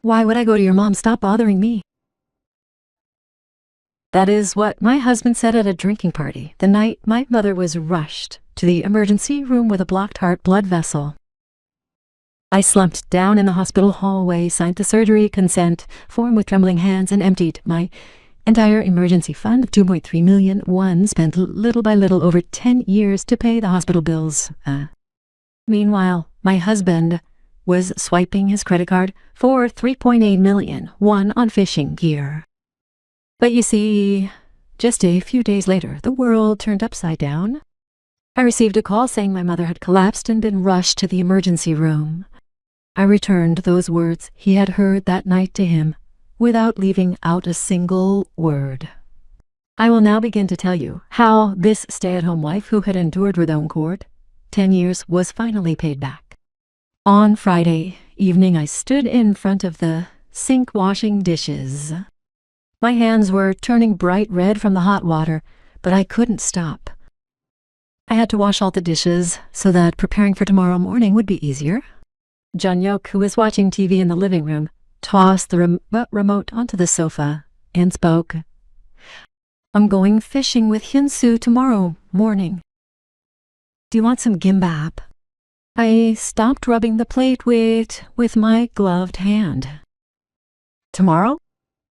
Why would I go to your mom? Stop bothering me. That is what my husband said at a drinking party the night my mother was rushed to the emergency room with a blocked heart blood vessel. I slumped down in the hospital hallway, signed the surgery consent form with trembling hands, and emptied my entire emergency fund of $2.3 million, spent little by little over 10 years to pay the hospital bills. Meanwhile, my husband was swiping his credit card for $3.8 million on fishing gear. But you see, just a few days later, the world turned upside down. I received a call saying my mother had collapsed and been rushed to the emergency room. I returned those words he had heard that night to him, without leaving out a single word. I will now begin to tell you how this stay-at-home wife who had endured with own cord 10 years was finally paid back. On Friday evening, I stood in front of the sink washing dishes. My hands were turning bright red from the hot water, but I couldn't stop. I had to wash all the dishes so that preparing for tomorrow morning would be easier. Jun-yok, who was watching TV in the living room, tossed the remote onto the sofa and spoke. I'm going fishing with Hyun-soo tomorrow morning. Do you want some gimbap? I stopped rubbing the plate with my gloved hand. Tomorrow?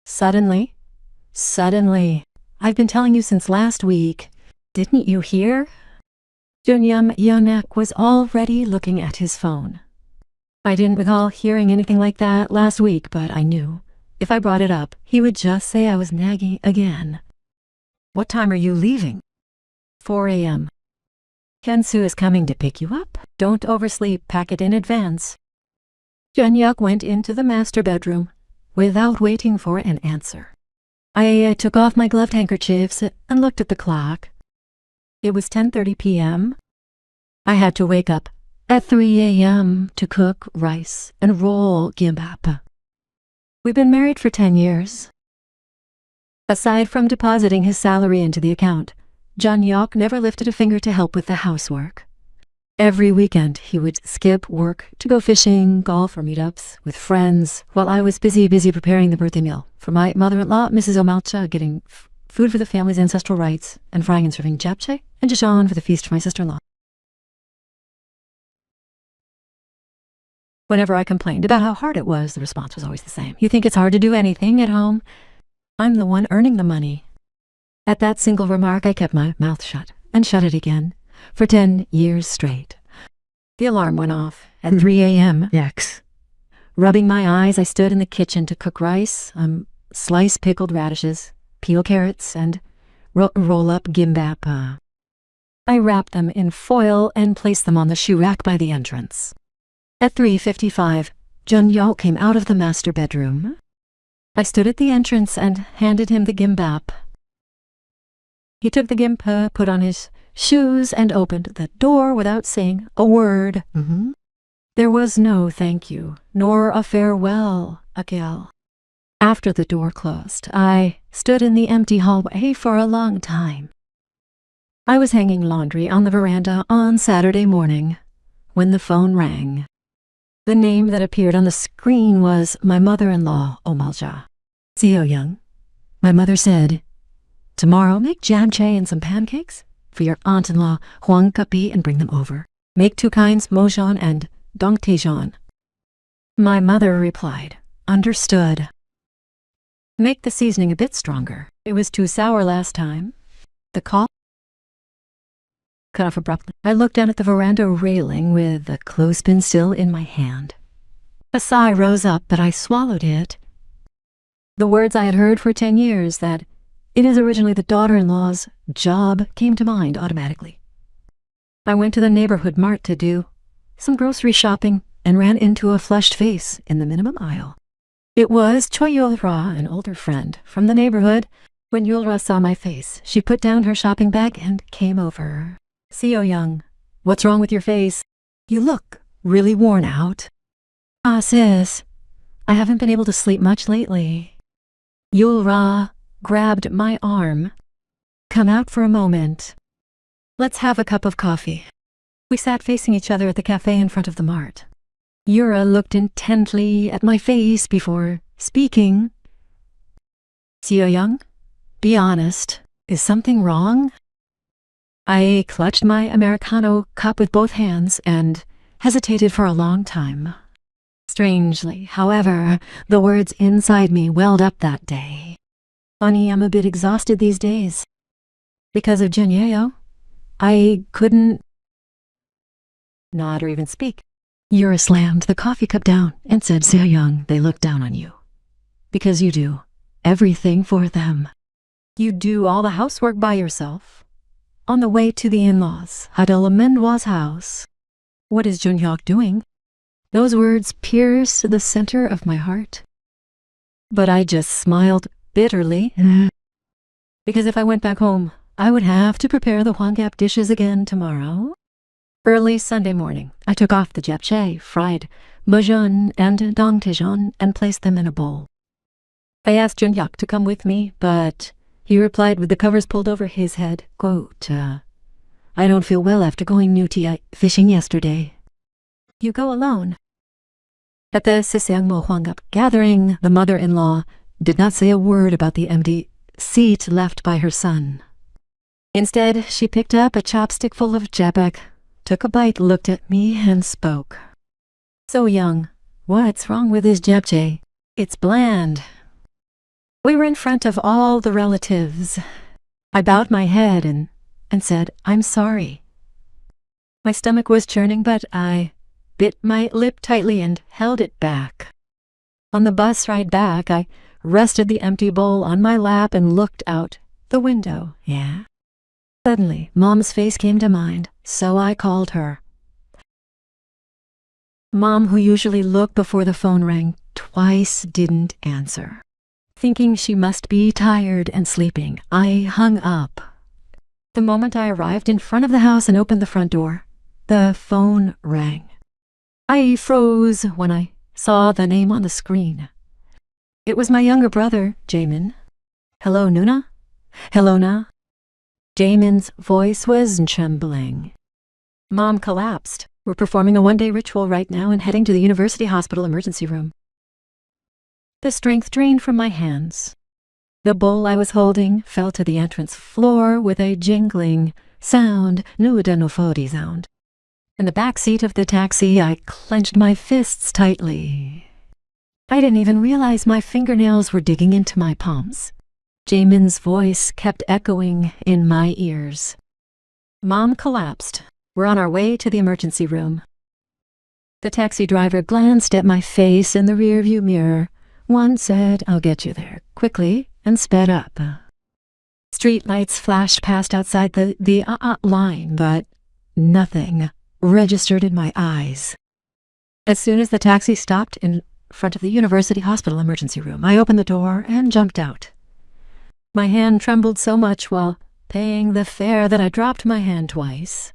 Suddenly. I've been telling you since last week. Didn't you hear? Jun-yeonak was already looking at his phone. I didn't recall hearing anything like that last week, but I knew if I brought it up, he would just say I was nagging again. What time are you leaving? 4 a.m. Hyun-soo is coming to pick you up. Don't oversleep, pack it in advance. Jun-yok went into the master bedroom without waiting for an answer. I took off my gloved handkerchiefs and looked at the clock. It was 10:30 p.m. I had to wake up at 3 a.m. to cook rice and roll gimbap. We've been married for 10 years. Aside from depositing his salary into the account, Jun-yok never lifted a finger to help with the housework. Every weekend, he would skip work to go fishing, golf, or meetups with friends, while I was busy preparing the birthday meal for my mother-in-law, Mrs. Omalcha, getting food for the family's ancestral rites, and frying and serving japchae and jajang for the feast for my sister-in-law. Whenever I complained about how hard it was, the response was always the same. You think it's hard to do anything at home? I'm the one earning the money. At that single remark, I kept my mouth shut and shut it again for 10 years straight. The alarm went off at 3 a.m. Yes. Rubbing my eyes, I stood in the kitchen to cook rice, slice pickled radishes, peel carrots, and roll up gimbap. I wrapped them in foil and placed them on the shoe rack by the entrance. At 3:55, Jun-yok came out of the master bedroom. I stood at the entrance and handed him the gimbap. He took the gimbap, put on his shoes, and opened the door without saying a word. There was no thank you, nor a farewell, Akil. After the door closed, I stood in the empty hallway for a long time. I was hanging laundry on the veranda on Saturday morning when the phone rang. The name that appeared on the screen was my mother-in-law, Omalcha. Seo-young. My mother said, tomorrow make japchae and some pancakes for your aunt-in-law, Hwang Kapi, and bring them over. Make 2 kinds, mojeon and dongtaejeon. My mother replied, understood. Make the seasoning a bit stronger. It was too sour last time. The call cut off abruptly. I looked down at the veranda railing with the clothespin still in my hand. A sigh rose up, but I swallowed it. The words I had heard for 10 years, that it is originally the daughter-in-law's job, came to mind automatically. I went to the neighborhood mart to do some grocery shopping and ran into a flushed face in the minimum aisle. It was Choi Yul-ra, an older friend from the neighborhood. When Yul-ra saw my face, she put down her shopping bag and came over. Seo-young, what's wrong with your face? You look really worn out. Ah, sis, I haven't been able to sleep much lately. Yul-ra grabbed my arm. Come out for a moment. Let's have a cup of coffee. We sat facing each other at the cafe in front of the mart. Yura looked intently at my face before speaking. Seo-young, be honest. Is something wrong? I clutched my Americano cup with both hands and hesitated for a long time. Strangely, however, the words inside me welled up that day. Honey, I'm a bit exhausted these days. Because of Junyeo, I couldn't nod or even speak. Yura slammed the coffee cup down and said, Seo-young, they look down on you. Because you do everything for them. You do all the housework by yourself. On the way to the in-laws, Hadela Mendwa's house. What is Junhyuk doing? Those words pierced the center of my heart. But I just smiled bitterly. Because if I went back home, I would have to prepare the hwangap dishes again tomorrow. Early Sunday morning, I took off the japchae, fried bajun and dongtaejeon, and placed them in a bowl. I asked Junhyuk to come with me, but he replied with the covers pulled over his head, quote, I don't feel well after going nuti fishing yesterday. You go alone. At the Sisangmo Hwangap gathering, the mother-in-law did not say a word about the empty seat left by her son. Instead, she picked up a chopstick full of jabak, took a bite, looked at me, and spoke. So young, what's wrong with this japchae? It's bland. We were in front of all the relatives. I bowed my head and said, I'm sorry. My stomach was churning, but I bit my lip tightly and held it back. On the bus ride back, I rested the empty bowl on my lap and looked out the window. Yeah? Suddenly, Mom's face came to mind, so I called her. Mom, who usually looked before the phone rang twice, didn't answer. Thinking she must be tired and sleeping, I hung up. The moment I arrived in front of the house and opened the front door, the phone rang. I froze when I saw the name on the screen. It was my younger brother, Jamin. Hello, Nuna? Hello, Na? Jamin's voice was trembling. Mom collapsed. We're performing a one-day ritual right now and heading to the university hospital emergency room. The strength drained from my hands. The bowl I was holding fell to the entrance floor with a jingling sound, nudanofodi sound. In the back seat of the taxi, I clenched my fists tightly. I didn't even realize my fingernails were digging into my palms. Jamin's voice kept echoing in my ears. Mom collapsed. We're on our way to the emergency room. The taxi driver glanced at my face in the rearview mirror. One said, I'll get you there quickly, and sped up. Street lights flashed past outside the line, but nothing registered in my eyes. As soon as the taxi stopped in front of the university hospital emergency room, I opened the door and jumped out. My hand trembled so much while paying the fare that I dropped my hand twice.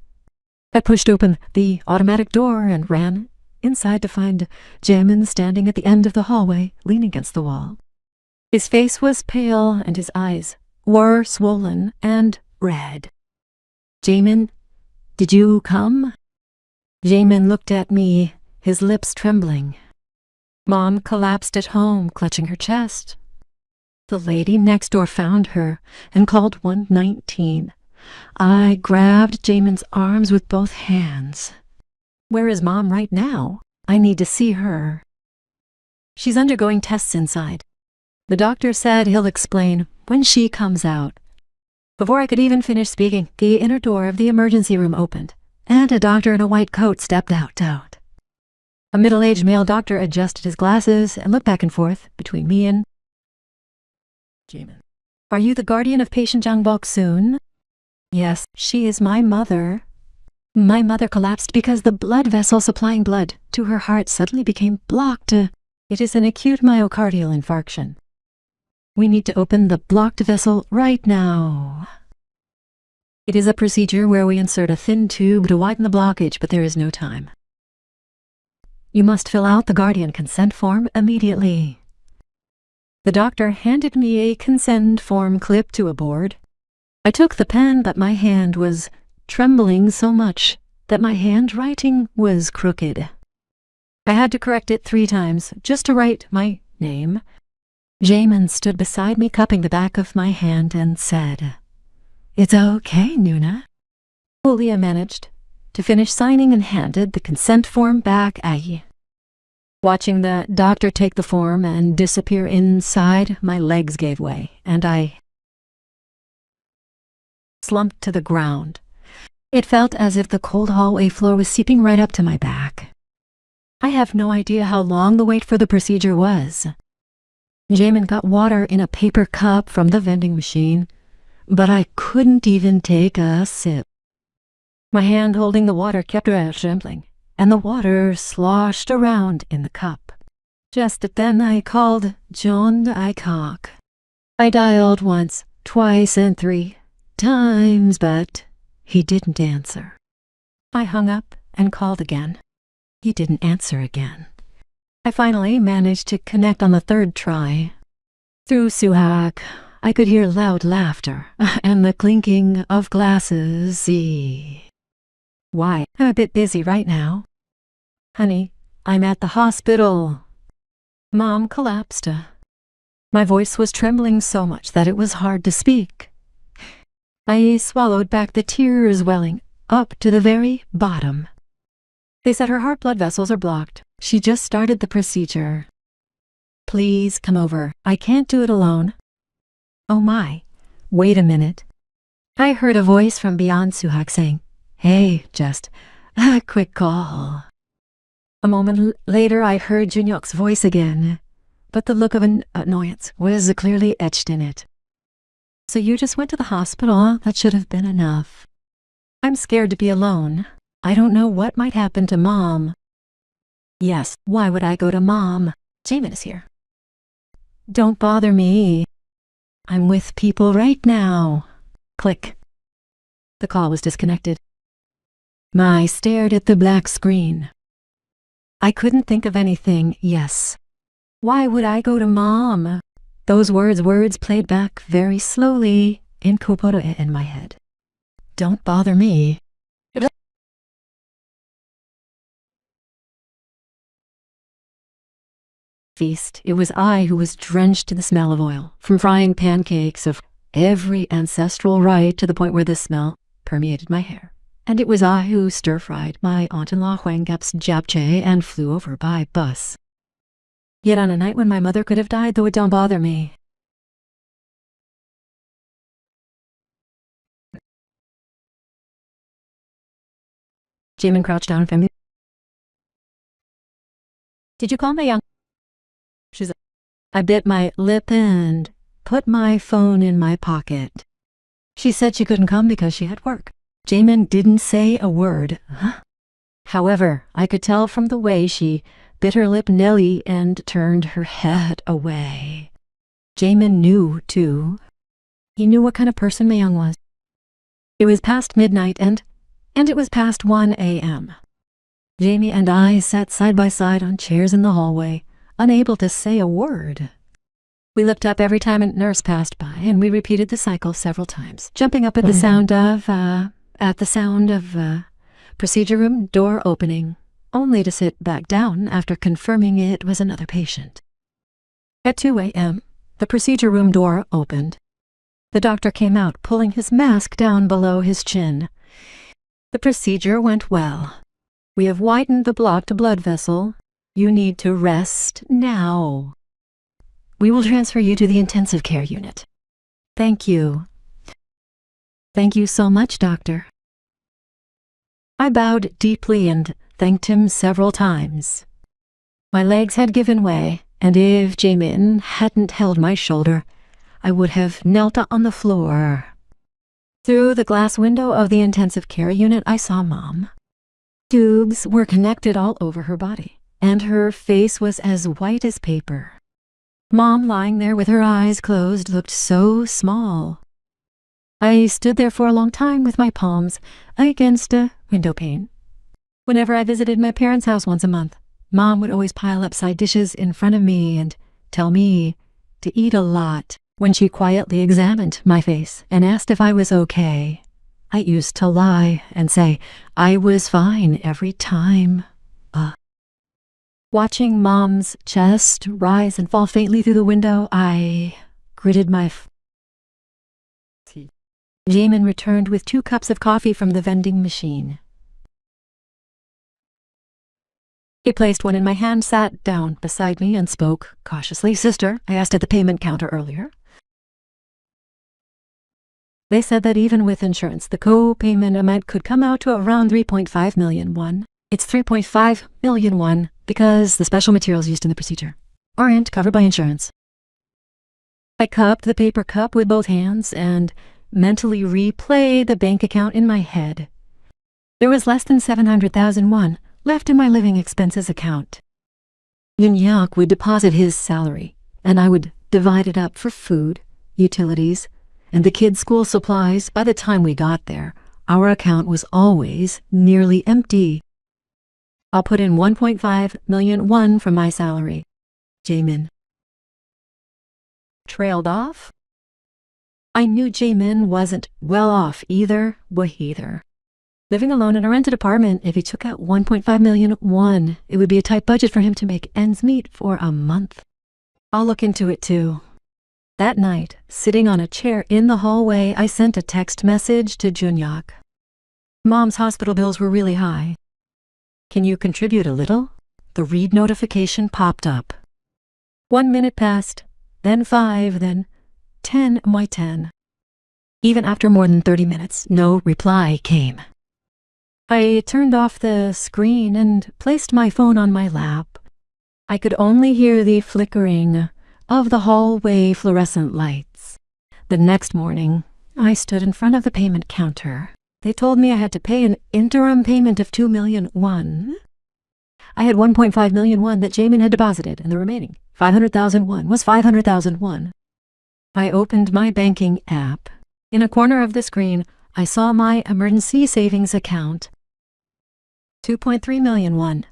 I pushed open the automatic door and ran inside to find Jamin standing at the end of the hallway, leaning against the wall. His face was pale and his eyes were swollen and red. Jamin, did you come? Jamin looked at me, his lips trembling. Mom collapsed at home, clutching her chest. The lady next door found her and called 119. I grabbed Jamin's arms with both hands. Where is Mom right now? I need to see her. She's undergoing tests inside. The doctor said he'll explain when she comes out. Before I could even finish speaking, the inner door of the emergency room opened, and a doctor in a white coat stepped out. A middle-aged male doctor adjusted his glasses and looked back and forth between me and Jamin. Are you the guardian of patient Jang Bok-soon? Yes, she is my mother. My mother collapsed because the blood vessel supplying blood to her heart suddenly became blocked. It is an acute myocardial infarction. We need to open the blocked vessel right now. It is a procedure where we insert a thin tube to widen the blockage, but there is no time. You must fill out the guardian consent form immediately. The doctor handed me a consent form clipped to a board. I took the pen, but my hand was trembling so much that my handwriting was crooked. I had to correct it 3 times just to write my name. Jamin stood beside me, cupping the back of my hand, and said, "It's okay, Nuna." Julia managed to finish signing and handed the consent form back at me. Watching the doctor take the form and disappear inside, my legs gave way, and I slumped to the ground. It felt as if the cold hallway floor was seeping right up to my back. I have no idea how long the wait for the procedure was. Jamin got water in a paper cup from the vending machine, but I couldn't even take a sip. My hand holding the water kept trembling, and the water sloshed around in the cup. Just then I called John Aycock. I dialed once, twice, and 3 times, but he didn't answer. I hung up and called again. He didn't answer again. I finally managed to connect on the 3rd try. Through Suhak, I could hear loud laughter and the clinking of glasses. Why? I'm a bit busy right now. Honey, I'm at the hospital. Mom collapsed. My voice was trembling so much that it was hard to speak. I swallowed back the tears welling up to the very bottom. They said her heart blood vessels are blocked. She just started the procedure. Please come over. I can't do it alone. Oh my, wait a minute. I heard a voice from beyond Suhak saying, "Hey, just a quick call." A moment later, I heard Junyok's voice again, but the look of annoyance was clearly etched in it. "So you just went to the hospital? That should have been enough. I'm scared to be alone. I don't know what might happen to Mom." "Yes, why would I go to Mom? Jamin is here." "Don't bother me. I'm with people right now." Click. The call was disconnected. I stared at the black screen. I couldn't think of anything. Yes. Why would I go to Mom? Those words played back very slowly in Kopoto in my head. Don't bother me. Feast. It was I who was drenched in the smell of oil, from frying pancakes of every ancestral rite to the point where the smell permeated my hair. And it was I who stir-fried my aunt-in-law Huanggap's japchae and flew over by bus. Yet on a night when my mother could have died, though it don't bother me. Jamin crouched down from me. "Did you call my young?" I bit my lip and put my phone in my pocket. She said she couldn't come because she had work. Jamin didn't say a word. However, I could tell from the way she bit her lip Nelly and turned her head away. Jamin knew, too. He knew what kind of person Mayung was. It was past midnight and it was past 1 a.m. Jamie and I sat side by side on chairs in the hallway, unable to say a word. We looked up every time a nurse passed by, and we repeated the cycle several times, jumping up at the sound of procedure room door opening, only to sit back down after confirming it was another patient. At 2 a.m., the procedure room door opened. The doctor came out, pulling his mask down below his chin. "The procedure went well. We have widened the blocked blood vessel. You need to rest now. We will transfer you to the intensive care unit." "Thank you. Thank you so much, doctor." I bowed deeply and thanked him several times. My legs had given way, and if Jamin hadn't held my shoulder, I would have knelt on the floor. Through the glass window of the intensive care unit, I saw Mom. Tubes were connected all over her body, and her face was as white as paper. Mom, lying there with her eyes closed, looked so small. I stood there for a long time with my palms against a window pane. Whenever I visited my parents' house once a month, Mom would always pile up side dishes in front of me and tell me to eat a lot. When she quietly examined my face and asked if I was okay, I used to lie and say I was fine every time. Watching Mom's chest rise and fall faintly through the window, I gritted my teeth. Jamin returned with 2 cups of coffee from the vending machine. He placed one in my hand, sat down beside me, and spoke cautiously. "Sister, I asked at the payment counter earlier. They said that even with insurance, the co-payment amount could come out to around 3.5 million won. It's 3.5 million won because the special materials used in the procedure aren't covered by insurance." I cupped the paper cup with both hands and mentally replayed the bank account in my head. There was less than 700,000 won left in my living expenses account. Yun-yak would deposit his salary, and I would divide it up for food, utilities, and the kids' school supplies. By the time we got there, our account was always nearly empty. "I'll put in 1.5 million won from my salary." Jamin trailed off. I knew Jamin wasn't well off either. Living alone in a rented apartment, if he took out 1.5 million won, it would be a tight budget for him to make ends meet for a month. I'll look into it too. That night, sitting on a chair in the hallway, I sent a text message to Jun-yak. Mom's hospital bills were really high. Can you contribute a little? The read notification popped up. 1 minute passed, then 5, then 10, my 10. Even after more than 30 minutes, no reply came. I turned off the screen and placed my phone on my lap. I could only hear the flickering of the hallway fluorescent lights. The next morning, I stood in front of the payment counter. They told me I had to pay an interim payment of 2 million won. I had 1.5 million won that Jamin had deposited, and the remaining 500,000 won was 500,000 won. I opened my banking app. In a corner of the screen, I saw my emergency savings account. 2.3 million won.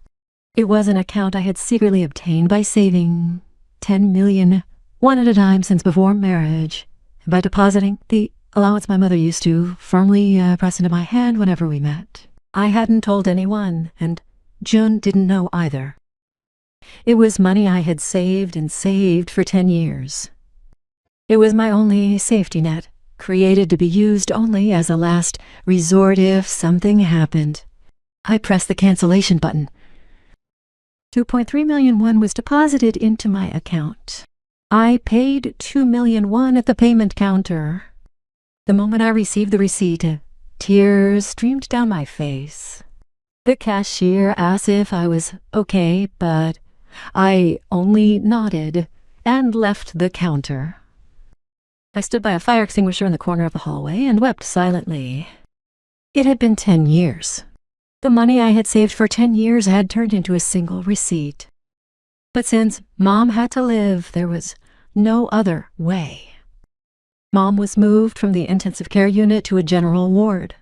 It was an account I had secretly obtained by saving 10 million won at a time since before marriage, and by depositing the allowance my mother used to firmly press into my hand whenever we met. I hadn't told anyone, and Jun didn't know either. It was money I had saved and saved for 10 years. It was my only safety net, created to be used only as a last resort if something happened. I pressed the cancellation button. 2.3 million won was deposited into my account. I paid 2 million won at the payment counter. The moment I received the receipt, tears streamed down my face. The cashier asked if I was okay, but I only nodded and left the counter. I stood by a fire extinguisher in the corner of the hallway and wept silently. It had been 10 years. The money I had saved for 10 years had turned into a single receipt. But since Mom had to live, there was no other way. Mom was moved from the intensive care unit to a general ward.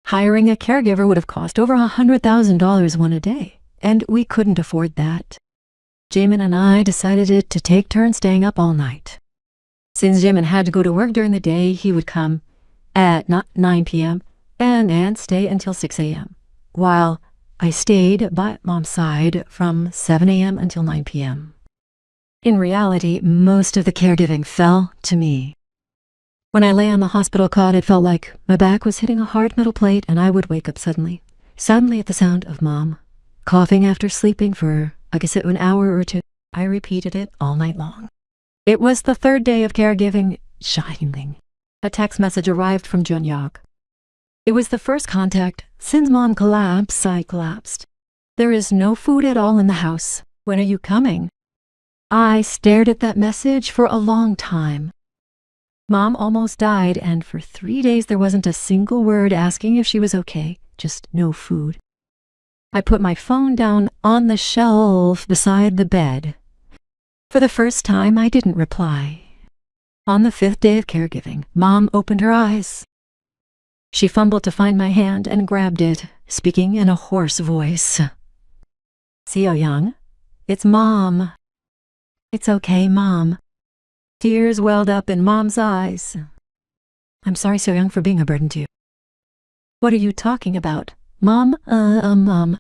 Hiring a caregiver would have cost over $100,000 won a day, and we couldn't afford that. Jamin and I decided to take turns staying up all night. Since Jamin had to go to work during the day, he would come at 9 p.m. and stay until 6 a.m., while I stayed by Mom's side from 7 a.m. until 9 p.m. In reality, most of the caregiving fell to me. When I lay on the hospital cot, it felt like my back was hitting a hard metal plate, and I would wake up suddenly at the sound of Mom coughing after sleeping for, I guess, an hour or two. I repeated it all night long. It was the third day of caregiving. Shining. A text message arrived from Jun-yak. It was the first contact. Since Mom collapsed, I collapsed. There is no food at all in the house. When are you coming? I stared at that message for a long time. Mom almost died, and for 3 days there wasn't a single word asking if she was okay, just no food. I put my phone down on the shelf beside the bed. For the first time, I didn't reply. On the 5th day of caregiving, Mom opened her eyes. She fumbled to find my hand and grabbed it, speaking in a hoarse voice. "Seo-young, it's Mom." "It's okay, Mom." Tears welled up in Mom's eyes. "I'm sorry, Seo-young, for being a burden to you." "What are you talking about? Mom, Mom."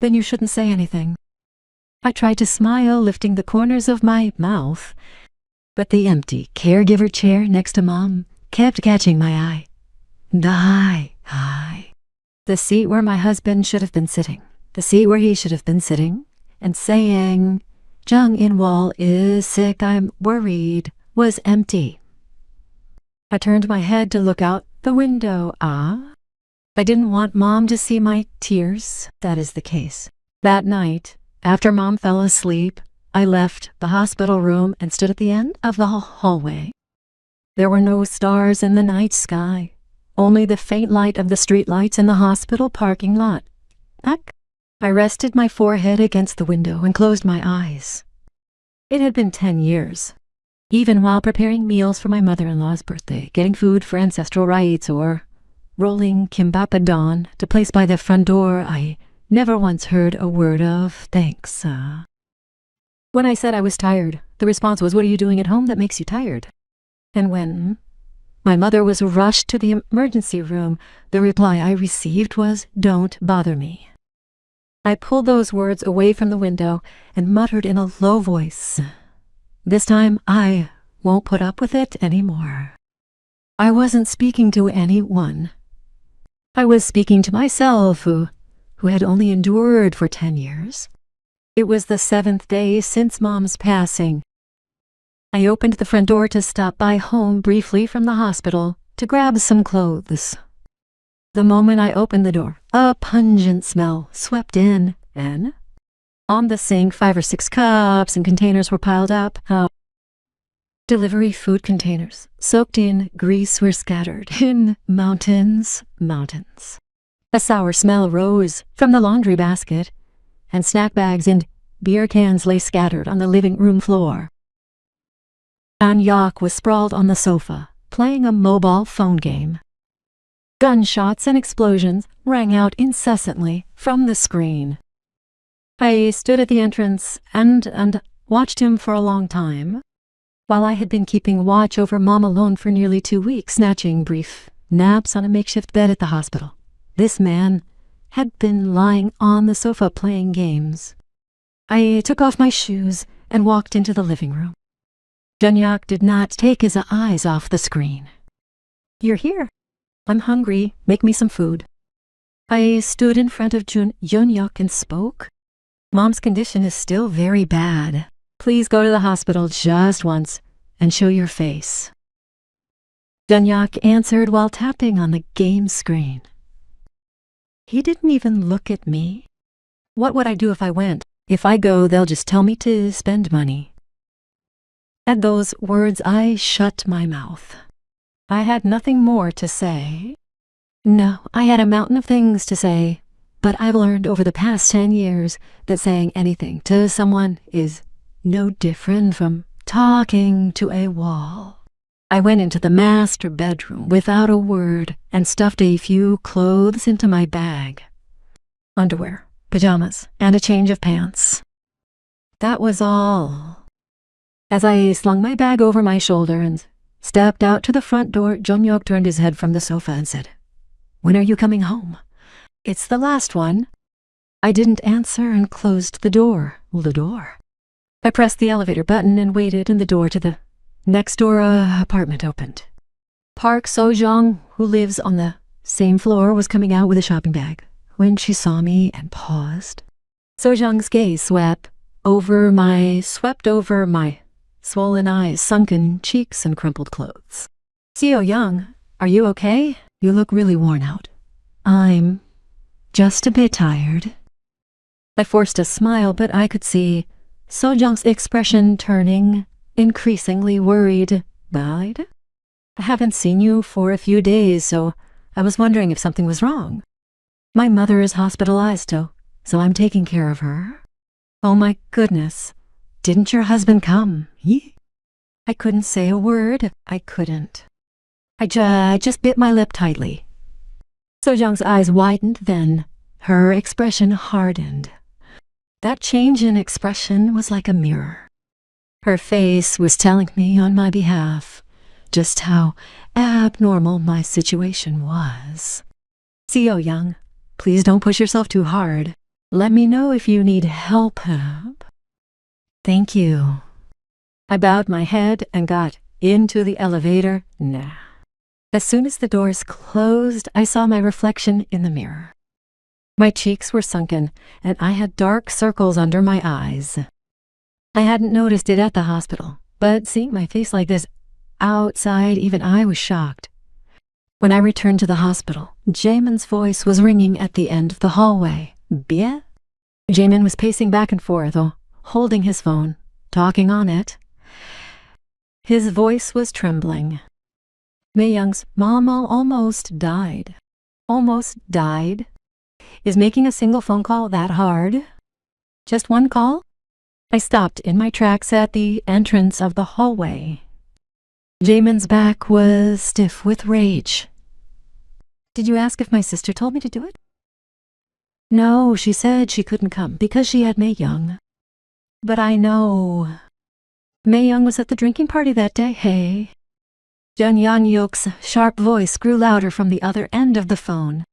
"Then you shouldn't say anything." I tried to smile, lifting the corners of my mouth, but the empty caregiver chair next to Mom kept catching my eye. The seat where my husband should have been sitting, the seat where he should have been sitting, and saying, "Jung In-wall is sick, I'm worried," was empty. I turned my head to look out the window. I didn't want Mom to see my tears. That is the case. That night, after Mom fell asleep, I left the hospital room and stood at the end of the hallway. There were no stars in the night sky, only the faint light of the streetlights in the hospital parking lot. I rested my forehead against the window and closed my eyes. It had been 10 years. Even while preparing meals for my mother-in-law's birthday, getting food for ancestral rites, or rolling kimbap at dawn to place by the front door, I never once heard a word of thanks. When I said I was tired, the response was, "What are you doing at home that makes you tired?" And when my mother was rushed to the emergency room, the reply I received was, "Don't bother me." I pulled those words away from the window and muttered in a low voice, "This time I won't put up with it anymore." I wasn't speaking to anyone. I was speaking to myself, who had only endured for 10 years. It was the 7th day since Mom's passing. I opened the front door to stop by home briefly from the hospital to grab some clothes. The moment I opened the door, a pungent smell swept in, and on the sink 5 or 6 cups and containers were piled up. Delivery food containers soaked in grease were scattered in mountains. A sour smell rose from the laundry basket, and snack bags and beer cans lay scattered on the living room floor. Anyok was sprawled on the sofa, playing a mobile phone game. Gunshots and explosions rang out incessantly from the screen. I stood at the entrance and watched him for a long time, while I had been keeping watch over Mom alone for nearly 2 weeks, snatching brief naps on a makeshift bed at the hospital. This man had been lying on the sofa playing games. I took off my shoes and walked into the living room. Anyok did not take his eyes off the screen. "You're here. I'm hungry. Make me some food." I stood in front of Anyok and spoke. "Mom's condition is still very bad. Please go to the hospital just once and show your face." Anyok answered while tapping on the game screen. He didn't even look at me. What would I do if I went? If I go, they'll just tell me to spend money. At those words, I shut my mouth. I had nothing more to say. No, I had a mountain of things to say, but I've learned over the past 10 years that saying anything to someone is no different from talking to a wall. I went into the master bedroom without a word and stuffed a few clothes into my bag. Underwear, pajamas, and a change of pants. That was all. As I slung my bag over my shoulder and stepped out to the front door, Anyok turned his head from the sofa and said, "When are you coming home?" "It's the last one." I didn't answer and closed the door. I pressed the elevator button and waited, and the door to the next door apartment opened. Park Sojong, who lives on the same floor, was coming out with a shopping bag when she saw me and paused. Sojong's gaze swept over my swollen eyes, sunken cheeks, and crumpled clothes. "Seo Young, are you okay? You look really worn out." "I'm just a bit tired." I forced a smile, but I could see Sojong's expression turning increasingly worried. "I haven't seen you for a few days, so I was wondering if something was wrong. My mother is hospitalized, so I'm taking care of her." "Oh my goodness, didn't your husband come?" I couldn't say a word. I couldn't. I just bit my lip tightly. Sojong's eyes widened, then her expression hardened. That change in expression was like a mirror. Her face was telling me on my behalf just how abnormal my situation was. "Seo Young, please don't push yourself too hard. Let me know if you need help." Thank you. I bowed my head and got into the elevator. Nah. As soon as the doors closed, I saw my reflection in the mirror. My cheeks were sunken, and I had dark circles under my eyes. I hadn't noticed it at the hospital, but seeing my face like this outside, even I was shocked. When I returned to the hospital, Jamin's voice was ringing at the end of the hallway. Bien? Jamin was pacing back and forth, holding his phone, talking on it. His voice was trembling. Mei Young's mama almost died. Almost died? Is making a single phone call that hard? Just one call? I stopped in my tracks at the entrance of the hallway. Jamin's back was stiff with rage. Did you ask if my sister told me to do it? No, she said she couldn't come because she had Mei Young. But I know. Mei Young was at the drinking party that day, hey? Jun Yan-yok's sharp voice grew louder from the other end of the phone.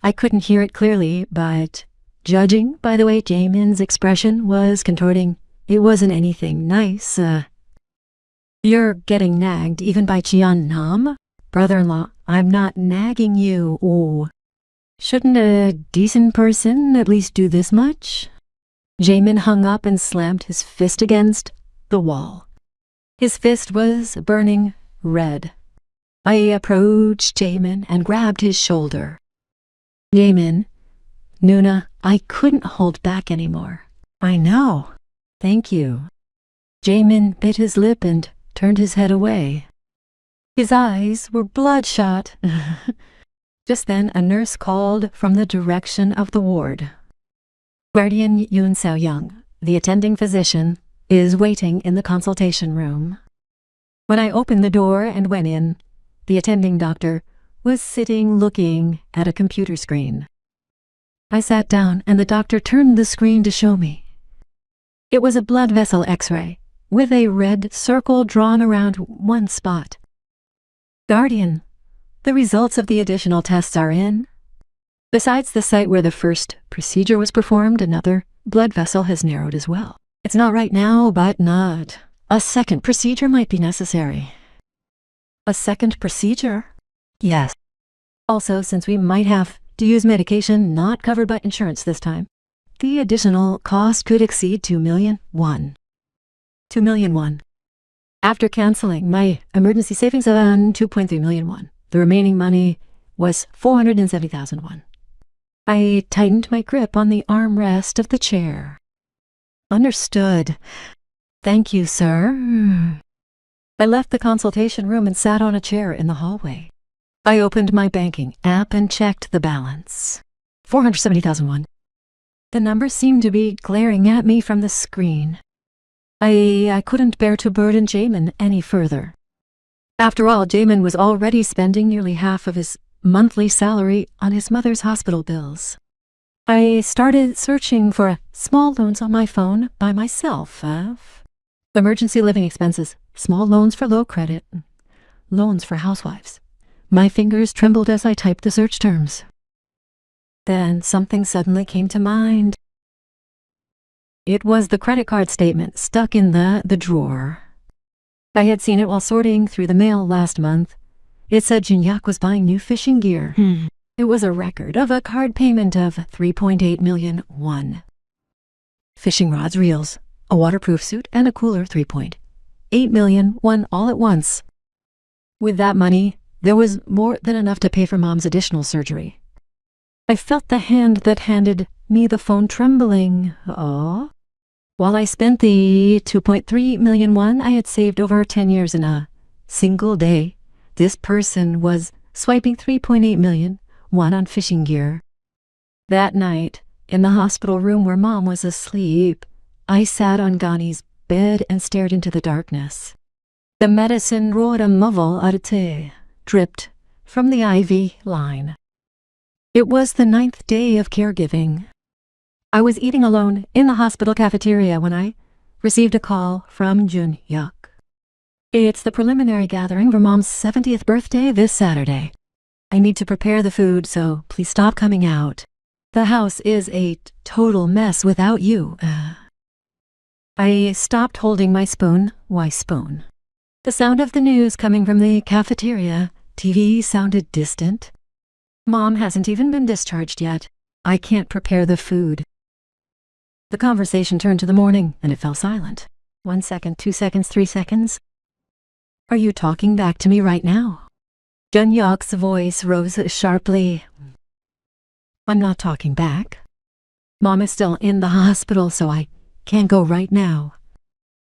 I couldn't hear it clearly, but judging by the way Jamin's expression was contorting, it wasn't anything nice. You're getting nagged even by Jian Nam? Brother-in-law, I'm not nagging you. Oh. Shouldn't a decent person at least do this much? Jamin hung up and slammed his fist against the wall. His fist was burning red. I approached Jamin and grabbed his shoulder. Jamin, Nuna, I couldn't hold back anymore. I know. Thank you. Jamin bit his lip and turned his head away. His eyes were bloodshot. Just then, a nurse called from the direction of the ward. Guardian Yoon Seo-young, the attending physician, is waiting in the consultation room. When I opened the door and went in, the attending doctor was sitting looking at a computer screen. I sat down and the doctor turned the screen to show me. It was a blood vessel X-ray with a red circle drawn around one spot. Guardian, the results of the additional tests are in. Besides the site where the first procedure was performed, another blood vessel has narrowed as well. It's not right now, but not. A second procedure might be necessary. A second procedure? Yes. Also, since we might have to use medication not covered by insurance this time, the additional cost could exceed 2 million won. 2 million won. After canceling my emergency savings of 2.3 million won, the remaining money was 470,000 won. I tightened my grip on the armrest of the chair. Understood. Thank you, sir. I left the consultation room and sat on a chair in the hallway. I opened my banking app and checked the balance. 470,000 won. The number seemed to be glaring at me from the screen. I couldn't bear to burden Jamin any further. After all, Jamin was already spending nearly half of his monthly salary on his mother's hospital bills. I started searching for small loans on my phone by myself. Emergency living expenses, small loans for low credit, loans for housewives. My fingers trembled as I typed the search terms. Then something suddenly came to mind. It was the credit card statement stuck in the drawer. I had seen it while sorting through the mail last month. It said Junyak was buying new fishing gear. It was a record of a card payment of 3.8 million won. Fishing rods, reels, a waterproof suit, and a cooler 3.8 million won all at once. With that money, there was more than enough to pay for Mom's additional surgery. I felt the hand that handed me the phone trembling. While I spent the 2.3 million won I had saved over 10 years in a single day, this person was swiping 3.8 million won on fishing gear. That night, in the hospital room where Mom was asleep, I sat on Gani's bed and stared into the darkness. The medicine Rodamoval Arte dripped from the IV line. It was the 9th day of caregiving. I was eating alone in the hospital cafeteria when I received a call from Junyak. It's the preliminary gathering for Mom's 70th birthday this Saturday. I need to prepare the food, so please stop coming out. The house is a total mess without you. I stopped holding my spoon. Why spoon? The sound of the news coming from the cafeteria. TV sounded distant. Mom hasn't even been discharged yet. I can't prepare the food. The conversation turned to the morning, and it fell silent. 1 second, 2 seconds, 3 seconds. Are you talking back to me right now? Jun-yok's voice rose sharply. I'm not talking back. Mom is still in the hospital, so I can't go right now.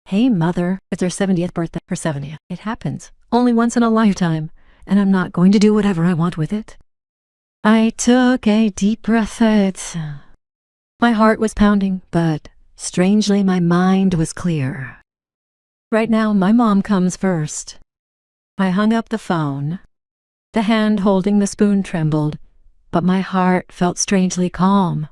Hey, Mother, it's her 70th birthday. Her 70th. It happens. Only once in a lifetime, and I'm not going to do whatever I want with it. I took a deep breath. My heart was pounding, but strangely my mind was clear. Right now, my mom comes first. I hung up the phone. The hand holding the spoon trembled, but my heart felt strangely calm.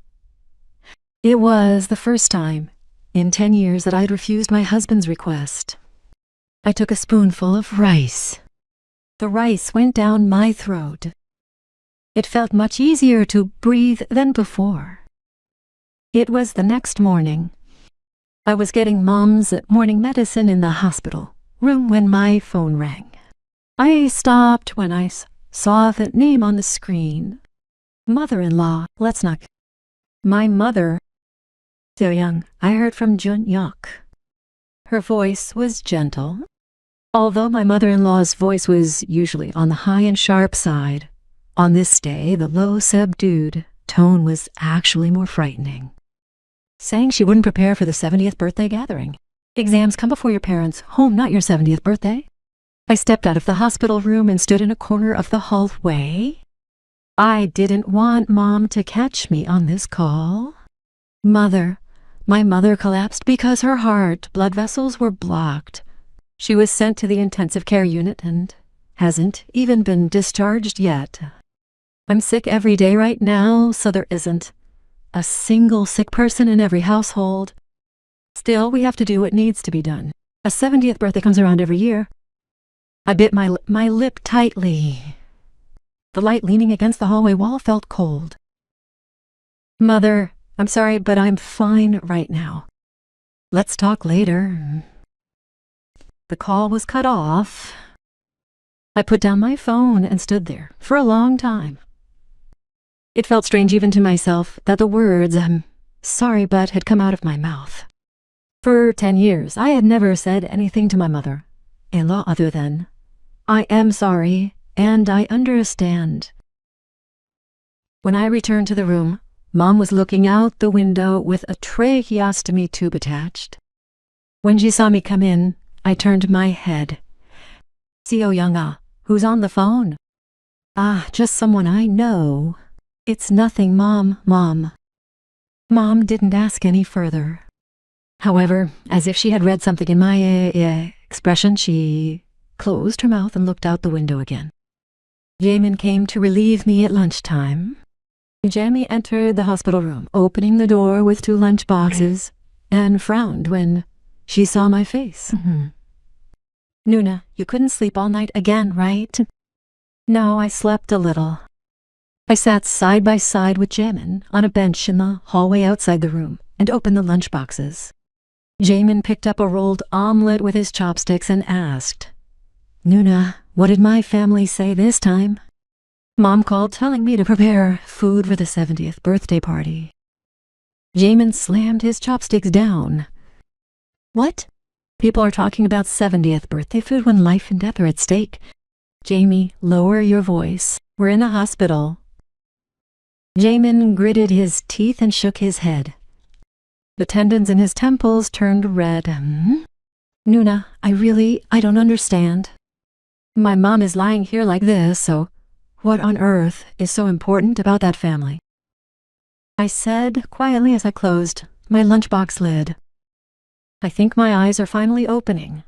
It was the first time in 10 years that I'd refused my husband's request. I took a spoonful of rice. The rice went down my throat. It felt much easier to breathe than before. It was the next morning. I was getting Mom's morning medicine in the hospital room when my phone rang. I stopped when I saw the name on the screen. Mother-in-law, let's not. My mother. So young, I heard from Jun-yok. Her voice was gentle. Although my mother-in-law's voice was usually on the high and sharp side, on this day the low, subdued tone was actually more frightening. Saying she wouldn't prepare for the 70th birthday gathering. Exams come before your parents' home, not your 70th birthday. I stepped out of the hospital room and stood in a corner of the hallway. I didn't want Mom to catch me on this call. My mother collapsed because her heart blood vessels were blocked. She was sent to the intensive care unit and hasn't even been discharged yet. I'm sick every day right now, so there isn't a single sick person in every household. Still, we have to do what needs to be done. A 70th birthday comes around every year. I bit my lip tightly. The light leaning against the hallway wall felt cold. Mother, I'm sorry, but I'm fine right now. Let's talk later. The call was cut off. I put down my phone and stood there for a long time. It felt strange even to myself that the words, "I'm sorry, but," had come out of my mouth. For 10 years, I had never said anything to my mother-in-law other than, "I am sorry, and I understand." When I returned to the room, Mom was looking out the window with a tracheostomy tube attached. When she saw me come in, I turned my head. "Seo Young-ah, who's on the phone?" "Ah, just someone I know." "It's nothing, Mom." Mom didn't ask any further. However, as if she had read something in my expression, she closed her mouth and looked out the window again. Jamin came to relieve me at lunchtime. Jamie entered the hospital room, opening the door with 2 lunch boxes, and frowned when she saw my face. "Nuna, you couldn't sleep all night again, right?" "No, I slept a little." I sat side by side with Jamin on a bench in the hallway outside the room and opened the lunch boxes. Jamin picked up a rolled omelet with his chopsticks and asked, "Nuna, what did my family say this time?" Mom called telling me to prepare food for the 70th birthday party. Jamin slammed his chopsticks down. "What? People are talking about 70th birthday food when life and death are at stake. Jamie, lower your voice. We're in a hospital." Jamin gritted his teeth and shook his head. The tendons in his temples turned red. "Nuna, I don't understand. My mom is lying here like this, so what on earth is so important about that family?" I said quietly as I closed my lunchbox lid. "I think my eyes are finally opening."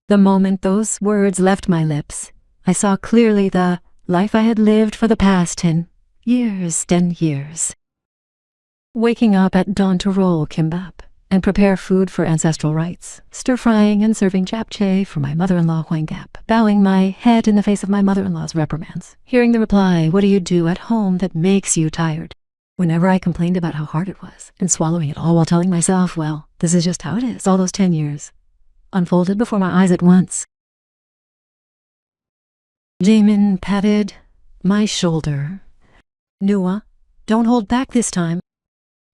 The moment those words left my lips, I saw clearly the life I had lived for the past 10 years. Waking up at dawn to roll kimbap and prepare food for ancestral rites, stir-frying and serving japchae for my mother-in-law Huangap, bowing my head in the face of my mother-in-law's reprimands, hearing the reply, "What do you do at home that makes you tired?" Whenever I complained about how hard it was, and swallowing it all while telling myself, well, this is just how it is, all those 10 years unfolded before my eyes at once. Jamin patted my shoulder. Nua, don't hold back this time.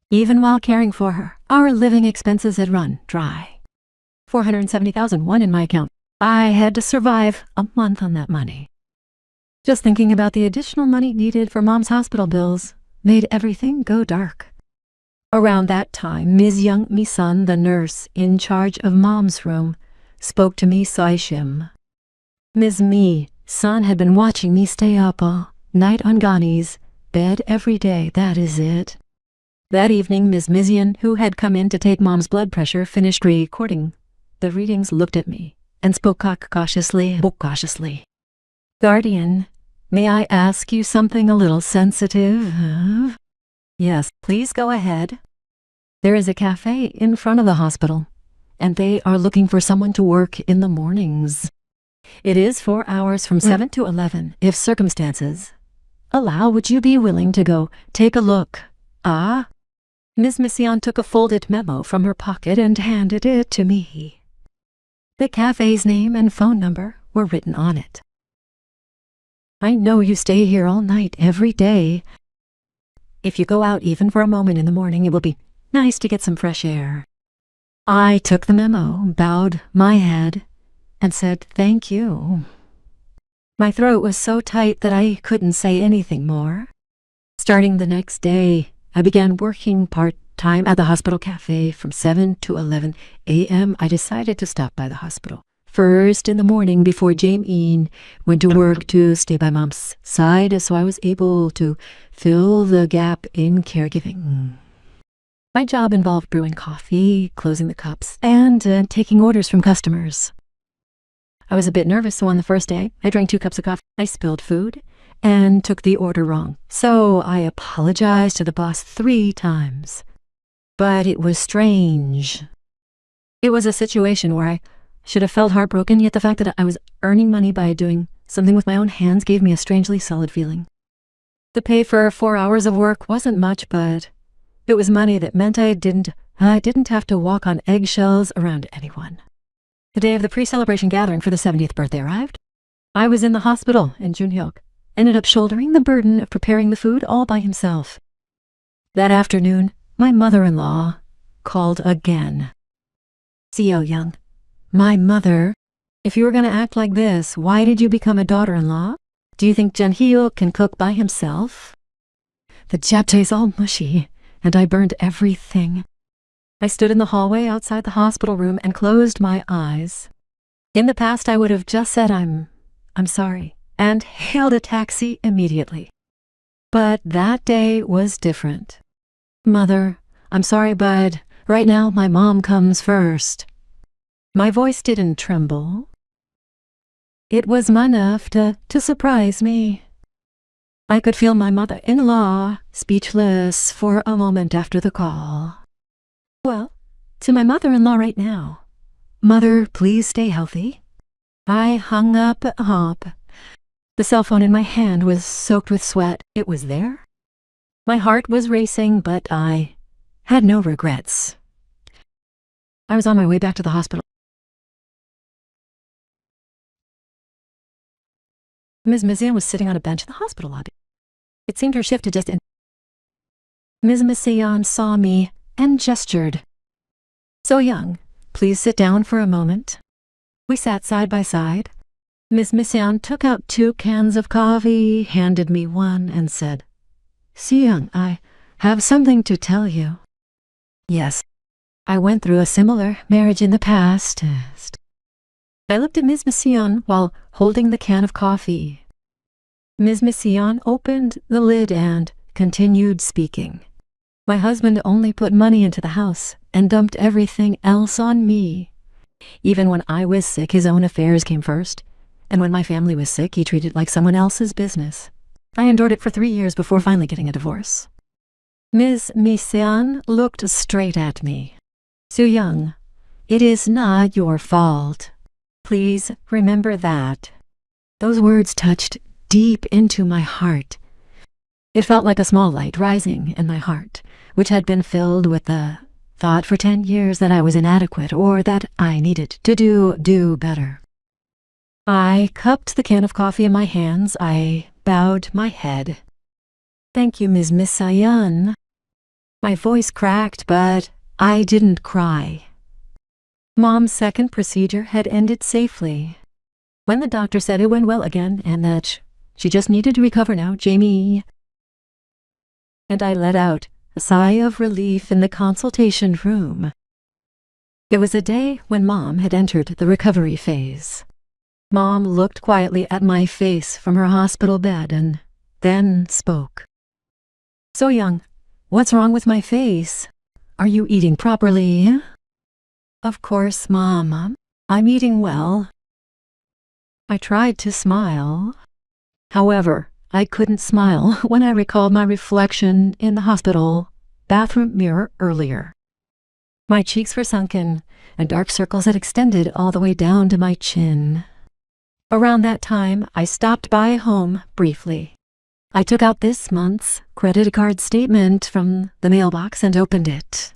Even while caring for her, our living expenses had run dry. 470,001 in my account. I had to survive a month on that money. Just thinking about the additional money needed for Mom's hospital bills made everything go dark. Around that time, Ms. Young Mi-sun, the nurse in charge of Mom's room, spoke to me Saishim. Ms. Mi-sun had been watching me stay up all night on Gani's bed every day, that is it. That evening, Ms. Mizian, who had come in to take Mom's blood pressure, finished recording the readings, looked at me, and spoke cautiously. Guardian, may I ask you something a little sensitive? Yes, please go ahead. There is a cafe in front of the hospital, and they are looking for someone to work in the mornings. It is 4 hours from 7 to 11. If circumstances allow, would you be willing to go take a look? Ah? Ms. Mision took a folded memo from her pocket and handed it to me. The cafe's name and phone number were written on it. I know you stay here all night every day. If you go out even for a moment in the morning, it will be nice to get some fresh air. I took the memo, bowed my head, and said thank you. My throat was so tight that I couldn't say anything more. Starting the next day, I began working part-time at the hospital cafe from 7 to 11 a.m. I decided to stop by the hospital first in the morning before Jamin went to work to stay by Mom's side, so I was able to fill the gap in caregiving. My job involved brewing coffee, closing the cups, and taking orders from customers. I was a bit nervous, so on the first day, I drank 2 cups of coffee. I spilled food and took the order wrong, so I apologized to the boss 3 times. But it was strange. It was a situation where I should have felt heartbroken, yet the fact that I was earning money by doing something with my own hands gave me a strangely solid feeling. The pay for 4 hours of work wasn't much, but it was money that meant I didn't have to walk on eggshells around anyone. The day of the pre-celebration gathering for the 70th birthday arrived. I was in the hospital, and Junhyuk ended up shouldering the burden of preparing the food all by himself. That afternoon, my mother-in-law called again. Seo Young, my mother, if you were going to act like this, why did you become a daughter-in-law? Do you think Junhyuk can cook by himself? The japchae's all mushy, and I burned everything. I stood in the hallway outside the hospital room and closed my eyes. In the past, I would have just said, I'm sorry, and hailed a taxi immediately. But that day was different. Mother, I'm sorry, but right now my mom comes first. My voice didn't tremble. It was enough to surprise me. I could feel my mother-in-law speechless for a moment after the call. Well, to my mother-in-law right now. Mother, please stay healthy. I hung up. The cell phone in my hand was soaked with sweat. It was there. My heart was racing, but I had no regrets. I was on my way back to the hospital. Ms. Mizian was sitting on a bench in the hospital lobby. It seemed her shift had just ended. Ms. Mizian saw me and gestured. So Young, please sit down for a moment. We sat side by side. Ms. Mizian took out 2 cans of coffee, handed me one, and said, Seyoung, I have something to tell you. Yes, I went through a similar marriage in the past. I looked at Ms. Mizian while holding the can of coffee. Ms. Mizian opened the lid and continued speaking. My husband only put money into the house and dumped everything else on me. Even when I was sick, his own affairs came first. And when my family was sick, he treated it like someone else's business. I endured it for 3 years before finally getting a divorce. Ms. Mizian looked straight at me. Soo-young, it is not your fault. Please remember that. Those words touched deep into my heart. It felt like a small light rising in my heart, which had been filled with the thought for 10 years that I was inadequate or that I needed to do better. I cupped the can of coffee in my hands. I bowed my head. "Thank you, Miss Sayan." My voice cracked, but I didn't cry. Mom's second procedure had ended safely. When the doctor said it went well again and that she just needed to recover now, Jamie, and I let out a sigh of relief in the consultation room. It was a day when Mom had entered the recovery phase. Mom looked quietly at my face from her hospital bed and then spoke. "So Young, what's wrong with my face? Are you eating properly?" "Of course, Mom. I'm eating well." I tried to smile. However, I couldn't smile when I recalled my reflection in the hospital bathroom mirror earlier. My cheeks were sunken, and dark circles had extended all the way down to my chin. Around that time, I stopped by home briefly. I took out this month's credit card statement from the mailbox and opened it.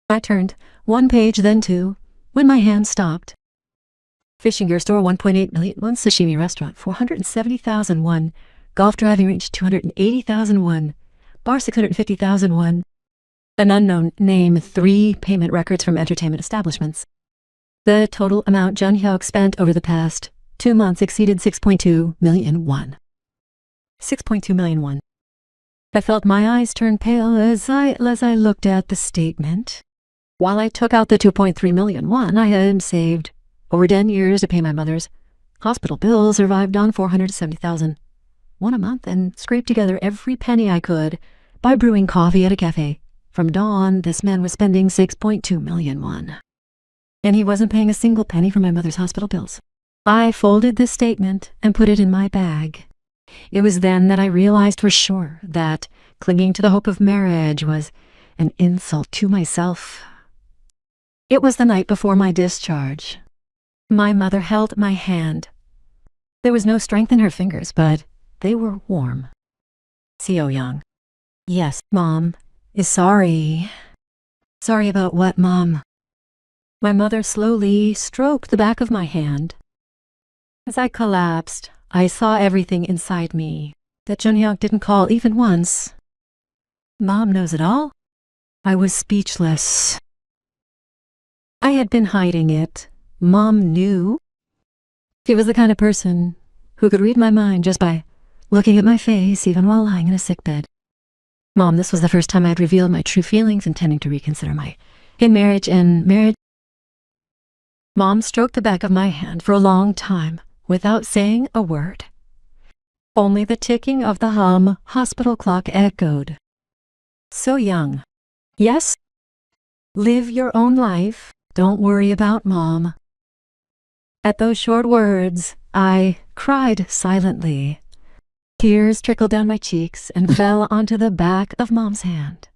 I turned one page, then two, when my hand stopped. Fishing gear store, 1.8 million won. Sashimi restaurant, 470,000 won. Golf driving range, 280,000 won. Bar, 650,000 won. An unknown name, 3 payment records from entertainment establishments. The total amount Junhyuk spent over the past 2 months exceeded 6.2 million won. 6.2 million won. I felt my eyes turn pale as I looked at the statement. While I took out the 2.3 million won I had saved over 10 years to pay my mother's hospital bills, survived on 470,000 won a month, and scraped together every penny I could by brewing coffee at a cafe. From dawn, this man was spending 6.2 million won. And he wasn't paying a single penny for my mother's hospital bills. I folded this statement and put it in my bag. It was then that I realized for sure that clinging to the hope of marriage was an insult to myself. It was the night before my discharge. My mother held my hand. There was no strength in her fingers, but they were warm. "So Young." "Yes, Mom is sorry." "Sorry about what, Mom?" My mother slowly stroked the back of my hand. As I collapsed, I saw everything inside me that Junhyuk didn't call even once. "Mom knows it all?" I was speechless. I had been hiding it. Mom knew. She was the kind of person who could read my mind just by looking at my face, even while lying in a sickbed. "Mom, this was the first time I'd revealed my true feelings, intending to reconsider my marriage. Mom stroked the back of my hand for a long time without saying a word. Only the ticking of the hospital clock echoed. "So Young." "Yes?" "Live your own life. Don't worry about Mom." At those short words, I cried silently. Tears trickled down my cheeks and fell onto the back of Mom's hand.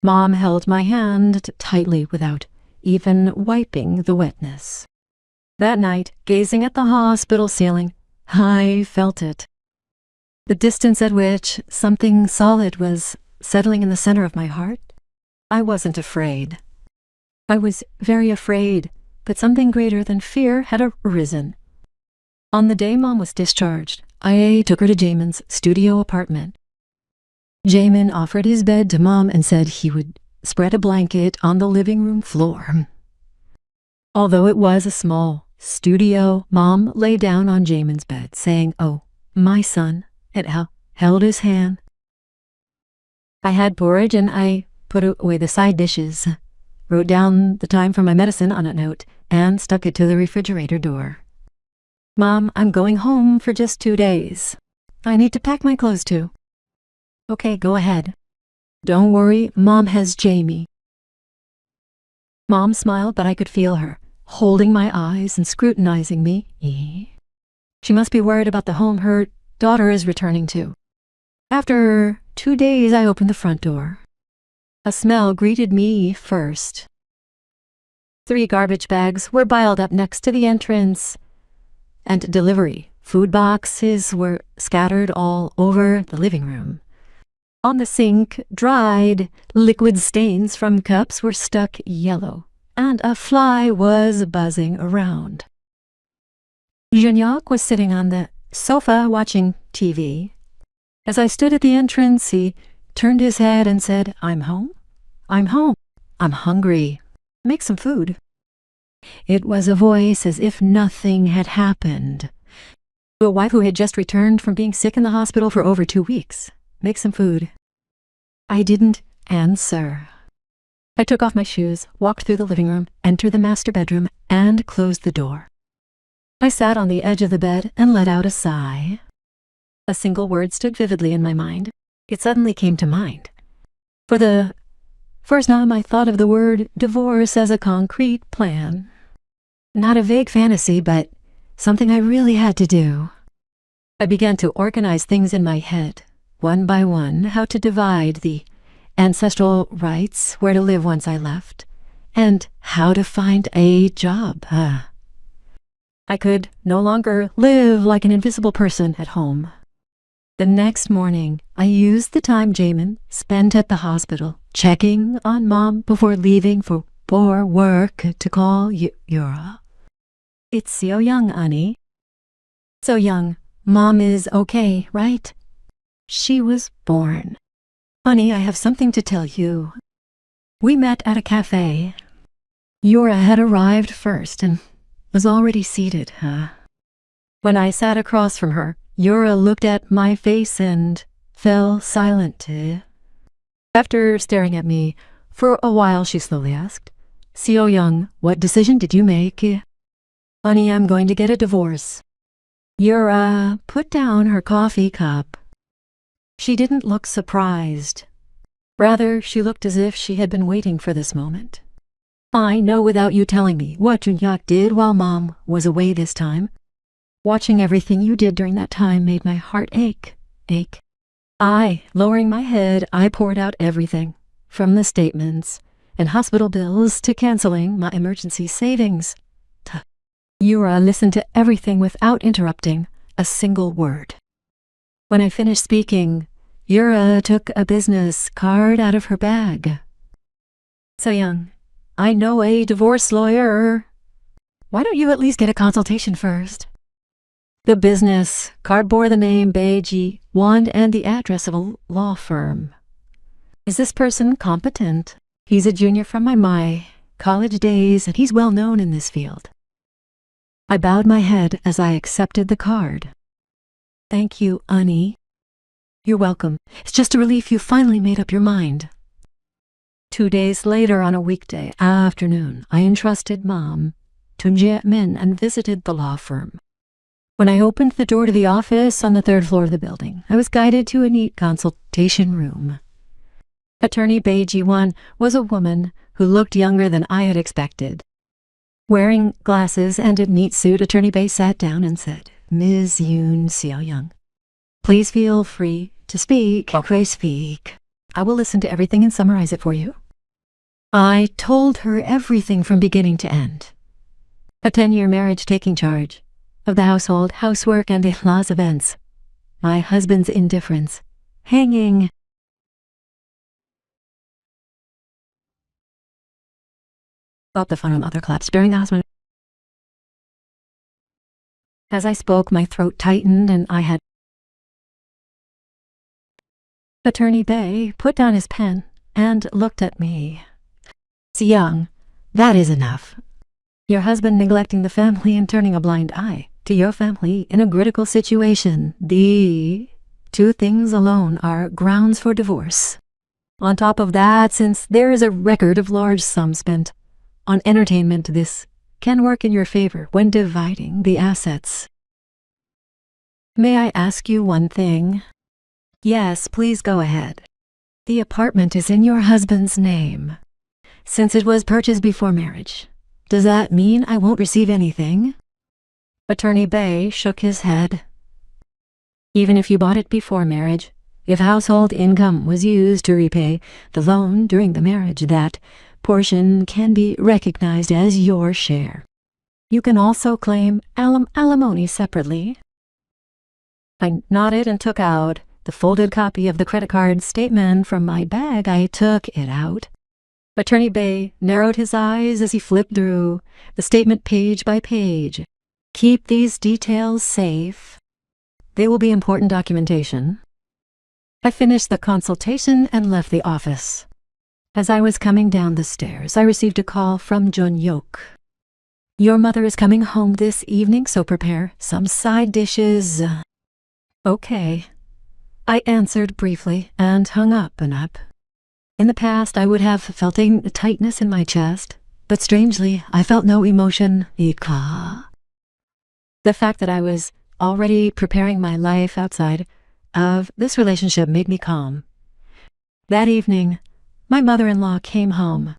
Mom held my hand tightly without even wiping the wetness. That night, gazing at the hospital ceiling, I felt it. The distance at which something solid was settling in the center of my heart. I wasn't afraid. I was very afraid, but something greater than fear had arisen. On the day Mom was discharged, I took her to Jamin's studio apartment. Jamin offered his bed to Mom and said he would spread a blanket on the living room floor. Although it was a small studio, Mom lay down on Jamin's bed, saying, "Oh, my son," and held his hand. I had porridge and I put away the side dishes, wrote down the time for my medicine on a note, and stuck it to the refrigerator door. "Mom, I'm going home for just 2 days. I need to pack my clothes too." "Okay, go ahead. Don't worry, Mom has Jamie." Mom smiled, but I could feel her holding my eyes and scrutinizing me. She must be worried about the home her daughter is returning to. After 2 days, I opened the front door. A smell greeted me first. 3 garbage bags were piled up next to the entrance, and delivery Food boxes were scattered all over the living room. On the sink, dried liquid stains from cups were stuck yellow, and a fly was buzzing around. Jean-Jacques was sitting on the sofa watching TV. As I stood at the entrance, he turned his head and said, "I'm home. I'm home. I'm hungry. Make some food." It was a voice as if nothing had happened. A wife who had just returned from being sick in the hospital for over 2 weeks. Make some food. I didn't answer. I took off my shoes, walked through the living room, entered the master bedroom, and closed the door. I sat on the edge of the bed and let out a sigh. A single word stood vividly in my mind. It suddenly came to mind. For the first time, I thought of the word divorce as a concrete plan. Not a vague fantasy, but something I really had to do. I began to organize things in my head, one by one, how to divide the ancestral rights, where to live once I left, and how to find a job. I could no longer live like an invisible person at home. The next morning, I used the time Jamin spent at the hospital, checking on Mom before leaving for work, to call Yura. "It's So Young, Annie. So Young, Mom is okay, right? She was born. Honey, I have something to tell you. We met at a cafe. Yura had arrived first and was already seated. When I sat across from her, Yura looked at my face and fell silent. After staring at me for a while, she slowly asked, "So Young, what decision did you make?" "Honey, I'm going to get a divorce." Yura put down her coffee cup. She didn't look surprised. Rather, she looked as if she had been waiting for this moment. "I know without you telling me what Jean-Jacques did while Mom was away this time. Watching everything you did during that time made my heart ache. Lowering my head, I poured out everything, from the statements and hospital bills to canceling my emergency savings. Yura listened to everything without interrupting a single word. When I finished speaking, Yura took a business card out of her bag. "So Young, I know a divorce lawyer. Why don't you at least get a consultation first?" The business card bore the name Beiji Wand and the address of a law firm. "Is this person competent? He's a junior from my college days, and he's well known in this field." I bowed my head as I accepted the card. "Thank you, Annie." "You're welcome. It's just a relief you finally made up your mind." 2 days later, on a weekday afternoon, I entrusted Mom to Jamin and visited the law firm. When I opened the door to the office on the 3rd floor of the building, I was guided to a neat consultation room. Attorney Beiji Wan was a woman who looked younger than I had expected. Wearing glasses and a neat suit, Attorney Bei sat down and said, "Ms. Yoon Seo-young, please feel free to speak. I will listen to everything and summarize it for you." I told her everything from beginning to end. A 10-year marriage taking charge of the household, housework, and the law's events. My husband's indifference, hanging. Up the funnel, other claps during the husband. As I spoke, my throat tightened and I had. Attorney Bei put down his pen and looked at me. "So Young, that is enough. Your husband neglecting the family and turning a blind eye to your family in a critical situation. The 2 things alone are grounds for divorce. On top of that, since there is a record of large sums spent on entertainment, this can work in your favor when dividing the assets." "May I ask you one thing?" "Yes, please go ahead." "The apartment is in your husband's name. Since it was purchased before marriage, does that mean I won't receive anything?" Attorney Bei shook his head. "Even if you bought it before marriage, if household income was used to repay the loan during the marriage, that portion can be recognized as your share. You can also claim alimony separately." I nodded and took out the folded copy of the credit card statement from my bag. I took it out. Attorney Bay narrowed his eyes as he flipped through the statement page by page. Keep these details safe. They will be important documentation. I finished the consultation and left the office. As I was coming down the stairs, I received a call from Jun-yok. Your mother is coming home this evening, so prepare some side dishes. Okay. I answered briefly and hung up and up. In the past, I would have felt a tightness in my chest, but strangely, I felt no emotion. The fact that I was already preparing my life outside of this relationship made me calm. That evening, my mother-in-law came home.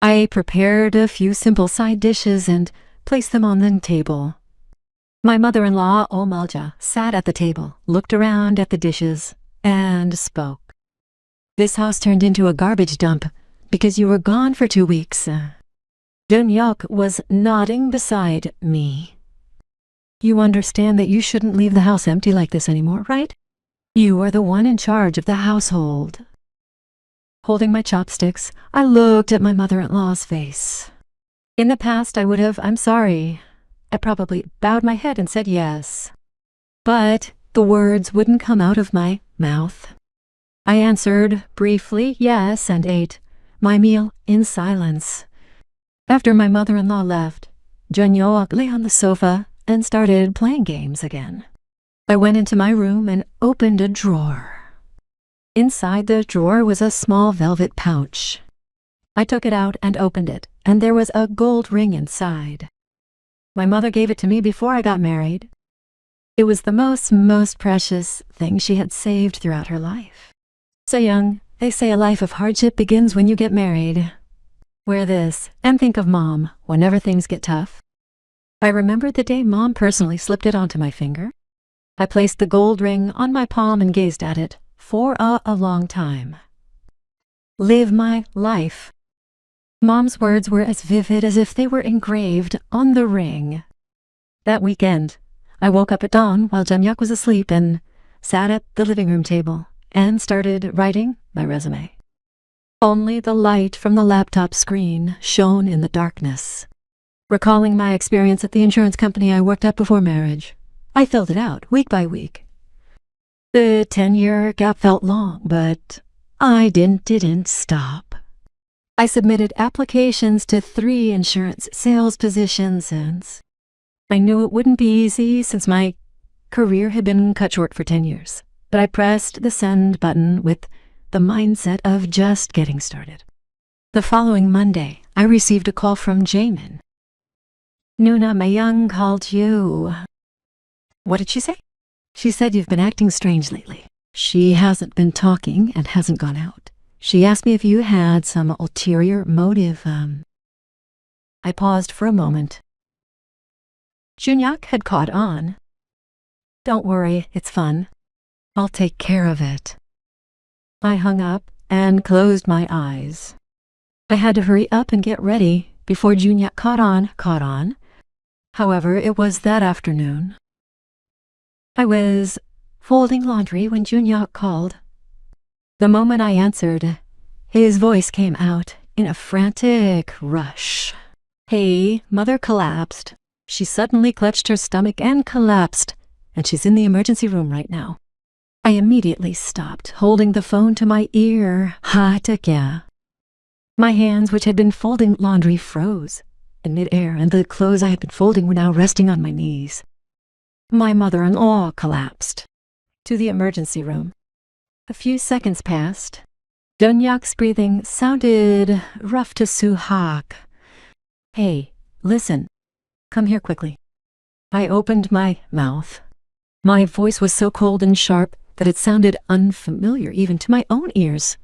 I prepared a few simple side dishes and placed them on the table. My mother-in-law, Omalja, sat at the table, looked around at the dishes, and spoke. This house turned into a garbage dump because you were gone for 2 weeks. Jun-yok was nodding beside me. You understand that you shouldn't leave the house empty like this anymore, right? You are the one in charge of the household. Holding my chopsticks, I looked at my mother-in-law's face. In the past, I would have, I'm sorry. I probably bowed my head and said yes. But the words wouldn't come out of my mouth. I answered briefly yes and ate my meal in silence. After my mother-in-law left, Jun-yok lay on the sofa and started playing games again. I went into my room and opened a drawer. Inside the drawer was a small velvet pouch. I took it out and opened it, and there was a gold ring inside. My mother gave it to me before I got married. It was the most precious thing she had saved throughout her life. So young, they say a life of hardship begins when you get married. Wear this and think of Mom whenever things get tough. I remembered the day Mom personally slipped it onto my finger. I placed the gold ring on my palm and gazed at it for a long time. Live my life. Mom's words were as vivid as if they were engraved on the ring. That weekend, I woke up at dawn while Jun-yok was asleep and sat at the living room table and started writing my resume. Only the light from the laptop screen shone in the darkness. Recalling my experience at the insurance company I worked at before marriage, I filled it out week by week. The 10-year gap felt long, but I didn't stop. I submitted applications to 3 insurance sales positions, and I knew it wouldn't be easy since my career had been cut short for 10 years. But I pressed the send button with the mindset of just getting started. The following Monday, I received a call from Jamin. Nuna Mayung called you. What did she say? She said you've been acting strange lately. She hasn't been talking and hasn't gone out. She asked me if you had some ulterior motive. I paused for a moment. Jun-yok had caught on. Don't worry, it's fun. I'll take care of it. I hung up and closed my eyes. I had to hurry up and get ready before Jun-yok caught on. However, it was that afternoon. I was folding laundry when Jun-yok called. The moment I answered, his voice came out in a frantic rush. Hey, Mother collapsed. She suddenly clutched her stomach and collapsed, and she's in the emergency room right now. I immediately stopped, holding the phone to my ear. Ha-ta-kya. My hands, which had been folding laundry, froze in midair, and the clothes I had been folding were now resting on my knees. My mother-in-law collapsed to the emergency room. A few seconds passed. Jun-yok's breathing sounded rough to Suhak. Hey, listen. Come here quickly. I opened my mouth. My voice was so cold and sharp that it sounded unfamiliar even to my own ears.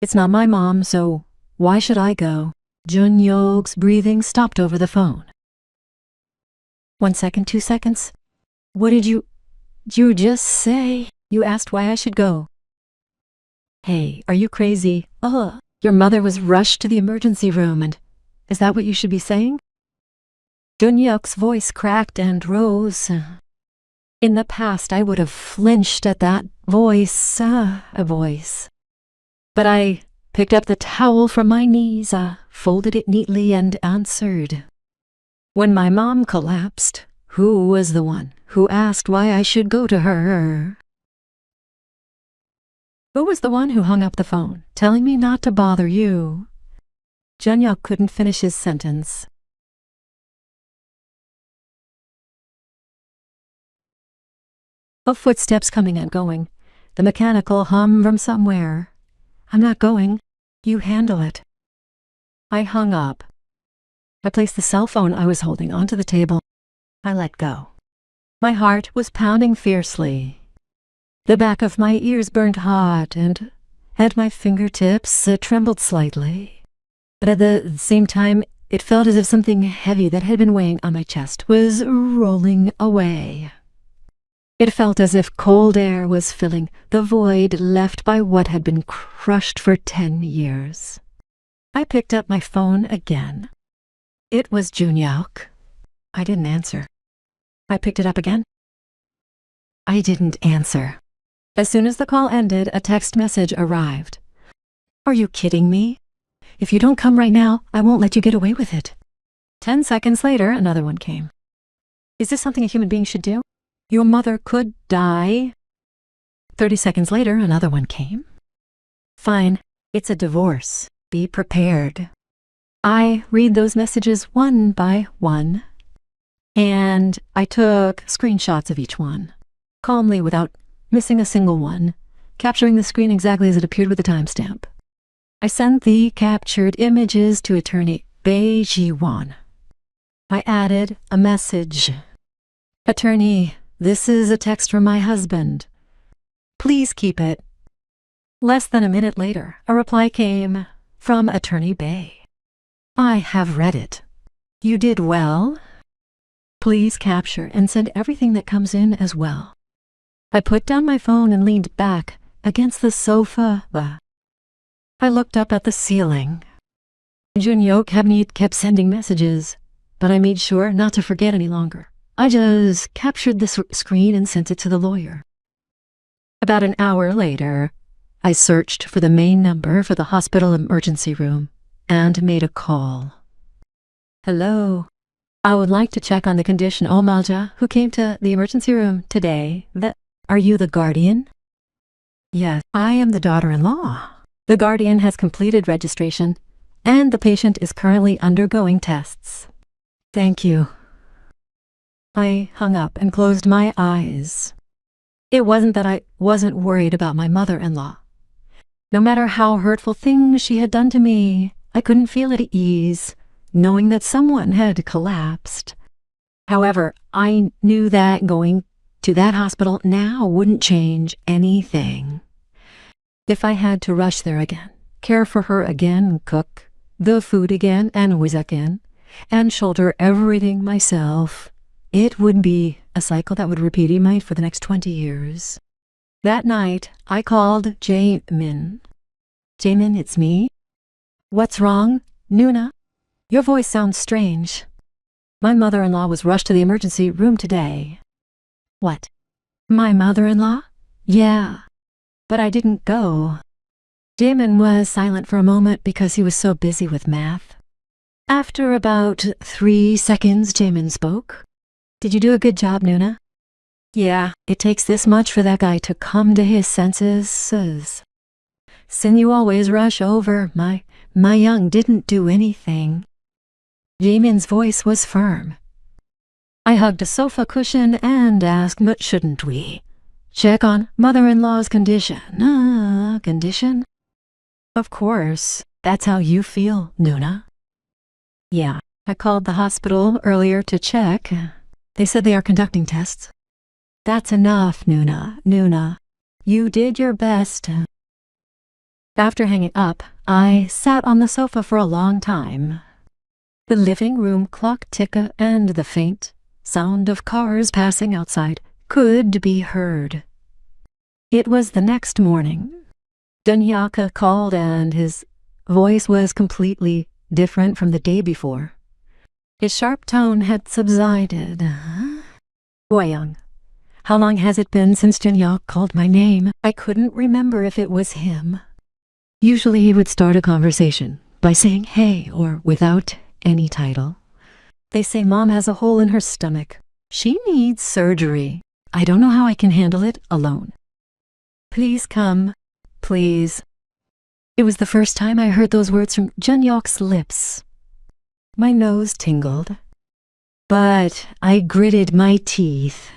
It's not my mom, so why should I go? Jun-yok's breathing stopped over the phone. 1 second, 2 seconds. What did you just say? You asked why I should go. Hey, are you crazy? Your mother was rushed to the emergency room, and is that what you should be saying? Jun-yok's voice cracked and rose. In the past, I would have flinched at that voice, a voice. But I picked up the towel from my knees, folded it neatly, and answered. When my mom collapsed, who was the one who asked why I should go to her? Who was the one who hung up the phone, telling me not to bother you? Junhyuk couldn't finish his sentence. Of footsteps coming and going, the mechanical hum from somewhere. I'm not going. You handle it. I hung up. I placed the cell phone I was holding onto the table. I let go. My heart was pounding fiercely. The back of my ears burned hot, and at my fingertips it trembled slightly. But at the same time, it felt as if something heavy that had been weighing on my chest was rolling away. It felt as if cold air was filling the void left by what had been crushed for 10 years. I picked up my phone again. It was Junhyuk. I didn't answer. I picked it up again. I didn't answer. As soon as the call ended, a text message arrived. Are you kidding me? If you don't come right now, I won't let you get away with it. 10 seconds later, another one came. Is this something a human being should do? Your mother could die. 30 seconds later, another one came. Fine, it's a divorce. Be prepared. I read those messages one by one, and I took screenshots of each one, calmly without missing a single one, capturing the screen exactly as it appeared with the timestamp. I sent the captured images to attorney Bae Ji-won. I added a message. Attorney, this is a text from my husband. Please keep it. Less than a minute later, a reply came from Attorney Bae. I have read it. You did well. Please capture and send everything that comes in as well. I put down my phone and leaned back against the sofa. I looked up at the ceiling. Junhyuk kept sending messages, but I made sure not to forget any longer. I just captured the screen and sent it to the lawyer. About an hour later, I searched for the main number for the hospital emergency room and made a call. Hello. I would like to check on the condition Omalja, who came to the emergency room today. Are you the guardian? Yes, I am the daughter-in-law. The guardian has completed registration, and the patient is currently undergoing tests. Thank you. I hung up and closed my eyes. It wasn't that I wasn't worried about my mother-in-law. No matter how hurtful things she had done to me, I couldn't feel at ease, knowing that someone had collapsed. However, I knew that going to that hospital now wouldn't change anything. If I had to rush there again, care for her again, cook the food again, and whiz again, and shoulder everything myself, it would be a cycle that would repeat for the next 20 years. That night, I called Jaemin. Jaemin, it's me. What's wrong? Nuna? Your voice sounds strange. My mother-in-law was rushed to the emergency room today. What? My mother-in-law? Yeah. But I didn't go. Jaemin was silent for a moment because he was so busy with math. After about 3 seconds, Jaemin spoke. Did you do a good job, Nuna? Yeah, it takes this much for that guy to come to his senses. Sin, you always rush over. My young didn't do anything. Jaemin's voice was firm. I hugged a sofa cushion and asked, but shouldn't we check on mother-in-law's condition? Condition? Of course. That's how you feel, Nuna. Yeah, I called the hospital earlier to check. They said they are conducting tests. That's enough, Nuna. Nuna, you did your best. After hanging up, I sat on the sofa for a long time. The living room clock tick and the faint sound of cars passing outside could be heard. It was the next morning. Junhyuk called and his voice was completely different from the day before. His sharp tone had subsided. Boyoung, How long has it been since Junhyuk called my name? I couldn't remember if it was him. Usually he would start a conversation by saying hey or without any title. They say Mom has a hole in her stomach. She needs surgery. I don't know how I can handle it alone. Please come. Please. It was the first time I heard those words from Junhyuk's lips. My nose tingled, but I gritted my teeth.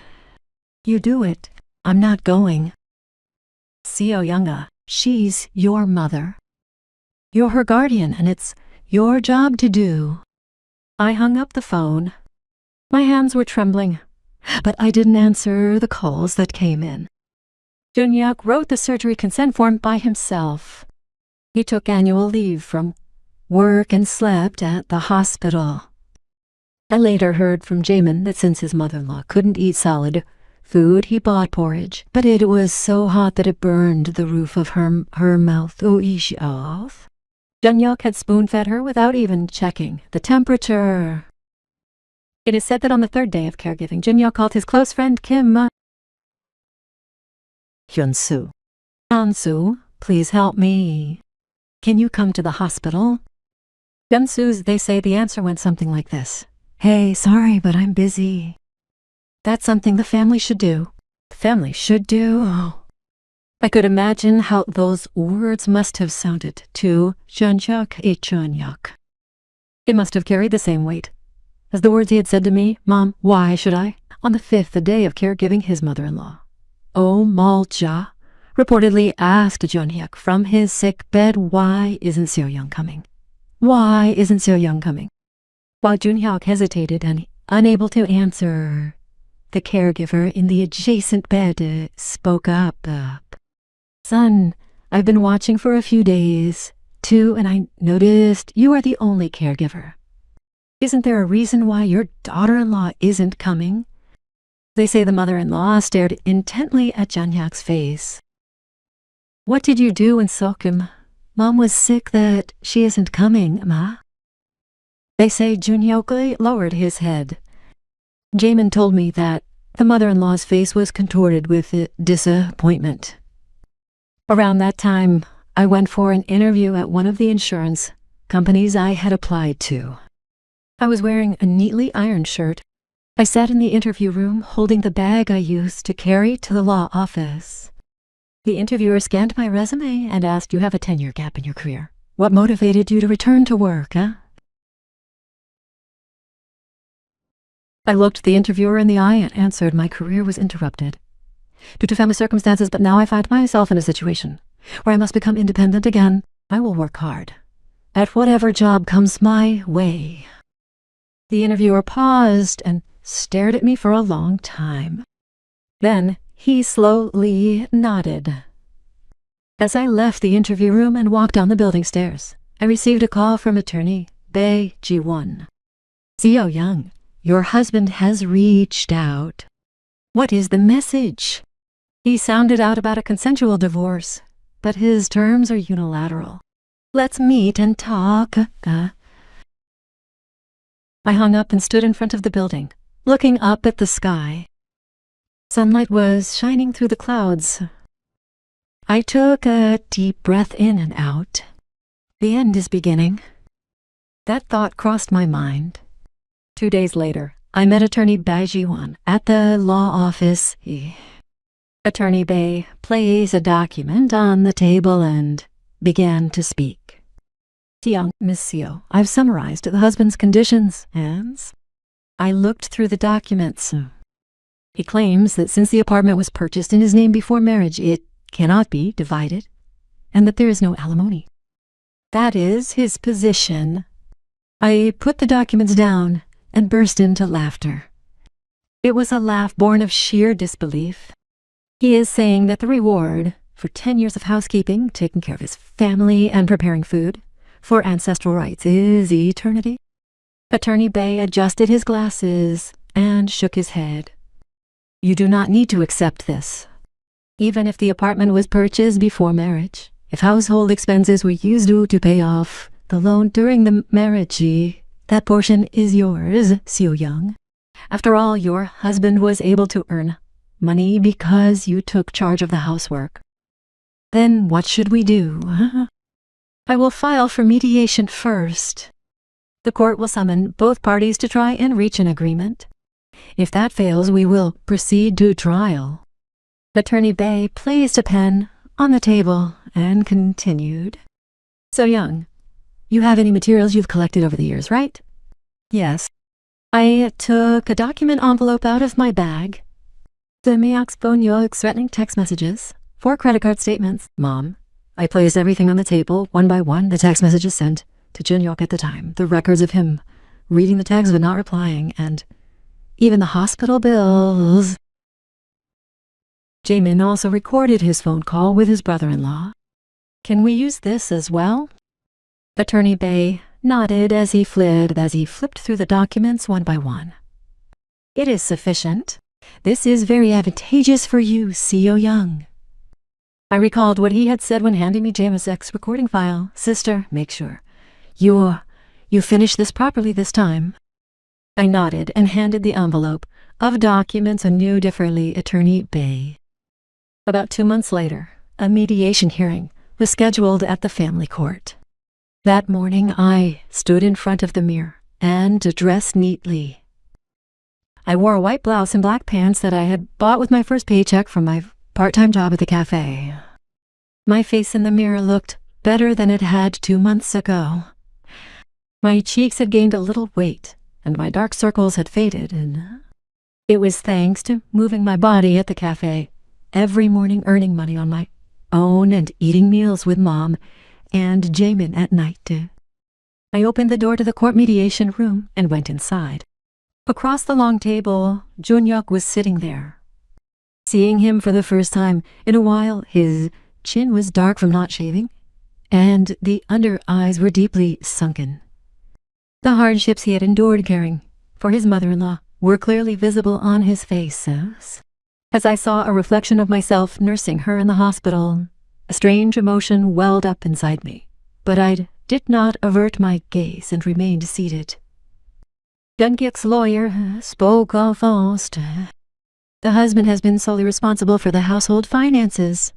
You do it. I'm not going. Seo Younga, she's your mother. You're her guardian, and it's your job to do. I hung up the phone. My hands were trembling, but I didn't answer the calls that came in. Junhyuk wrote the surgery consent form by himself. He took annual leave from work and slept at the hospital. I later heard from Jamin that since his mother-in-law couldn't eat solid food, he bought porridge, but it was so hot that it burned the roof of her mouth. Junhyuk had spoon-fed her without even checking the temperature. It is said that on the third day of caregiving, Junhyuk called his close friend Kim. Hyunsu. Hyunsu, please help me. Can you come to the hospital? Hyunsu's, they say the answer went something like this. Hey, sorry, but I'm busy. That's something the family should do. The family should do? Oh. I could imagine how those words must have sounded to Junhyuk. It must have carried the same weight as the words he had said to me, Mom, why should I? On the fifth day of caregiving his mother-in-law. Oh Malja reportedly asked Junhyuk from his sick bed, why isn't Seo Young coming? Why isn't Seo Young coming? While Junhyuk hesitated and unable to answer, the caregiver in the adjacent bed spoke up. Son, I've been watching for a few days, too, and I noticed you are the only caregiver. Isn't there a reason why your daughter-in-law isn't coming? They say the mother-in-law stared intently at Junhyuk's face. What did you do in Seokim? Mom was sick that she isn't coming, Ma. They say Junhyuk lowered his head. Jamin told me that the mother-in-law's face was contorted with disappointment. Around that time, I went for an interview at one of the insurance companies I had applied to. I was wearing a neatly ironed shirt. I sat in the interview room holding the bag I used to carry to the law office. The interviewer scanned my resume and asked, you have a 10-year gap in your career. What motivated you to return to work, huh? I looked the interviewer in the eye and answered my career was interrupted due to family circumstances, but now I find myself in a situation where I must become independent again. I will work hard at whatever job comes my way. The interviewer paused and stared at me for a long time. Then he slowly nodded. As I left the interview room and walked down the building stairs, I received a call from attorney Bae Ji-won. Seo Young, your husband has reached out. What is the message? He sounded out about a consensual divorce, but his terms are unilateral. Let's meet and talk. I hung up and stood in front of the building, looking up at the sky. Sunlight was shining through the clouds. I took a deep breath in and out. The end is beginning. That thought crossed my mind. 2 days later, I met attorney Bae Ji-won at the law office. Attorney Bae placed a document on the table and began to speak. Young, Miss Seo, I've summarized the husband's conditions, and I looked through the documents. He claims that since the apartment was purchased in his name before marriage, it cannot be divided, and that there is no alimony. That is his position. I put the documents down and burst into laughter. It was a laugh born of sheer disbelief. He is saying that the reward for 10 years of housekeeping, taking care of his family, and preparing food for ancestral rites is eternity. Attorney Bae adjusted his glasses and shook his head. You do not need to accept this. Even if the apartment was purchased before marriage, if household expenses were used to pay off the loan during the marriage, that portion is yours, Seo Young. After all, your husband was able to earn money because you took charge of the housework. Then what should we do? I will file for mediation first. The court will summon both parties to try and reach an agreement. If that fails, we will proceed to trial. Attorney Bay placed a pen on the table and continued. So Young, you have any materials you've collected over the years, right? Yes. I took a document envelope out of my bag. Threatening text messages, 4 credit card statements. Mom, I placed everything on the table, one by one, the text messages sent to Junhyuk at the time, the records of him reading the text but not replying, and even the hospital bills. Jamin also recorded his phone call with his brother-in-law. Can we use this as well? Attorney Bay nodded as he flipped through the documents one by one. It is sufficient. This is very advantageous for you, Seo Young. I recalled what he had said when handing me James' recording file. Sister, make sure you finish this properly this time. I nodded and handed the envelope of documents anew differently Attorney Bay. About 2 months later, a mediation hearing was scheduled at the family court. That morning, I stood in front of the mirror and dressed neatly. I wore a white blouse and black pants that I had bought with my first paycheck from my part-time job at the cafe. My face in the mirror looked better than it had 2 months ago. My cheeks had gained a little weight, and my dark circles had faded, and it was thanks to moving my body at the cafe every morning, earning money on my own and eating meals with Mom and Jamin at night. I opened the door to the court mediation room and went inside. Across the long table, Junhyuk was sitting there. Seeing him for the first time in a while, his chin was dark from not shaving, and the under eyes were deeply sunken. The hardships he had endured caring for his mother-in-law were clearly visible on his face. As I saw a reflection of myself nursing her in the hospital, a strange emotion welled up inside me, but I did not avert my gaze and remained seated. Junhyuk's lawyer spoke fast. The husband has been solely responsible for the household finances.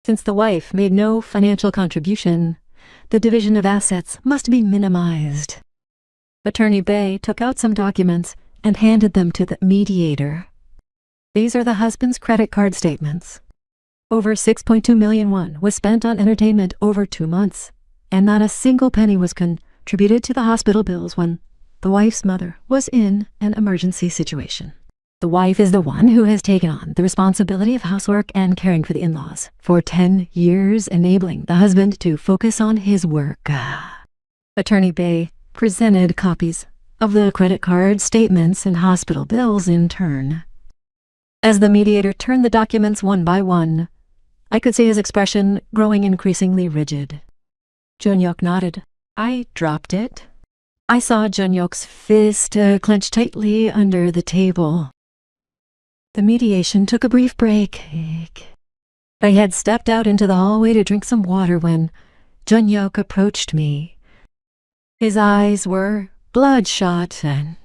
Since the wife made no financial contribution, the division of assets must be minimized. Attorney Bay took out some documents and handed them to the mediator. These are the husband's credit card statements. Over 6.2 million won was spent on entertainment over 2 months, and not a single penny was contributed to the hospital bills when the wife's mother was in an emergency situation. The wife is the one who has taken on the responsibility of housework and caring for the in-laws for 10 years, enabling the husband to focus on his work. Attorney Bay presented copies of the credit card statements and hospital bills in turn. As the mediator turned the documents one by one, I could see his expression growing increasingly rigid. Junhyuk nodded. I dropped it. I saw Junhyuk's fist clenched tightly under the table. The mediation took a brief break. I had stepped out into the hallway to drink some water when Junhyuk approached me. His eyes were bloodshot and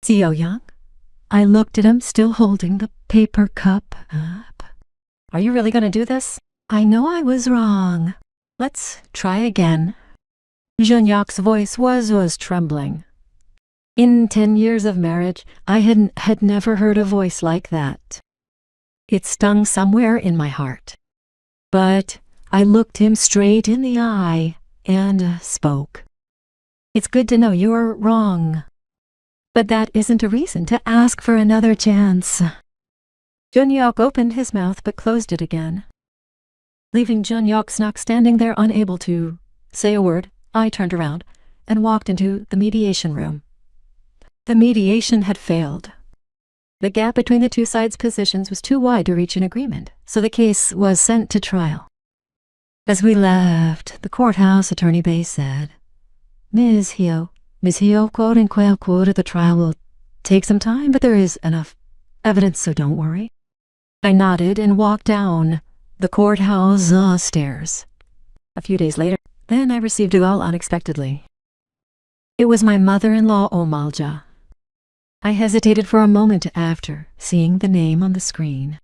Seo Young. I looked at him, still holding the paper cup up. Are you really going to do this? I know I was wrong. Let's try again. Junhyuk's voice was trembling. In 10 years of marriage, I had never heard a voice like that. It stung somewhere in my heart. But I looked him straight in the eye and spoke. It's good to know you are wrong, but that isn't a reason to ask for another chance. Junhyuk opened his mouth but closed it again. Leaving Junhyuk standing there unable to say a word, I turned around and walked into the mediation room. The mediation had failed. The gap between the two sides' positions was too wide to reach an agreement, so the case was sent to trial. As we left the courthouse, Attorney Bay said, Ms. Hyo, quote-unquote, the trial will take some time, but there is enough evidence, so don't worry. I nodded and walked down the courthouse stairs. A few days later, then I received a call unexpectedly. It was my mother-in-law, Omalja. I hesitated for a moment after seeing the name on the screen.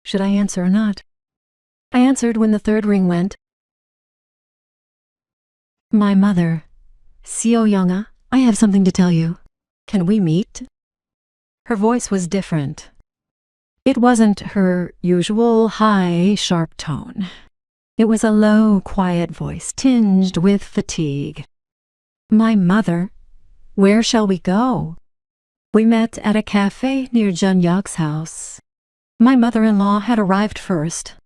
Should I answer or not? I answered when the third ring went. My mother. Seo Younga, I have something to tell you. Can we meet? Her voice was different. It wasn't her usual high, sharp tone. It was a low, quiet voice tinged with fatigue. My mother. Where shall we go? We met at a cafe near Junhyuk's house. My mother-in-law had arrived first.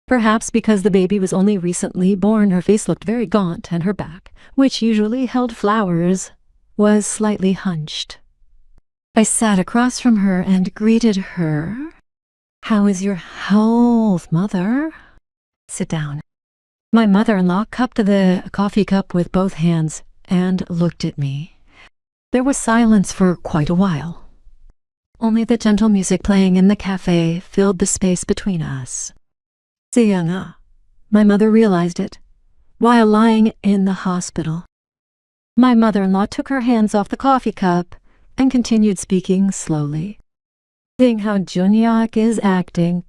Perhaps because the baby was only recently born, her face looked very gaunt and her back, which usually held flowers, was slightly hunched. I sat across from her and greeted her. How is your health, mother? Sit down. My mother-in-law cupped the coffee cup with both hands and looked at me. There was silence for quite a while. Only the gentle music playing in the cafe filled the space between us. Seyounga, my mother realized it, while lying in the hospital. My mother-in-law took her hands off the coffee cup and continued speaking slowly. Seeing how Junhyuk is acting,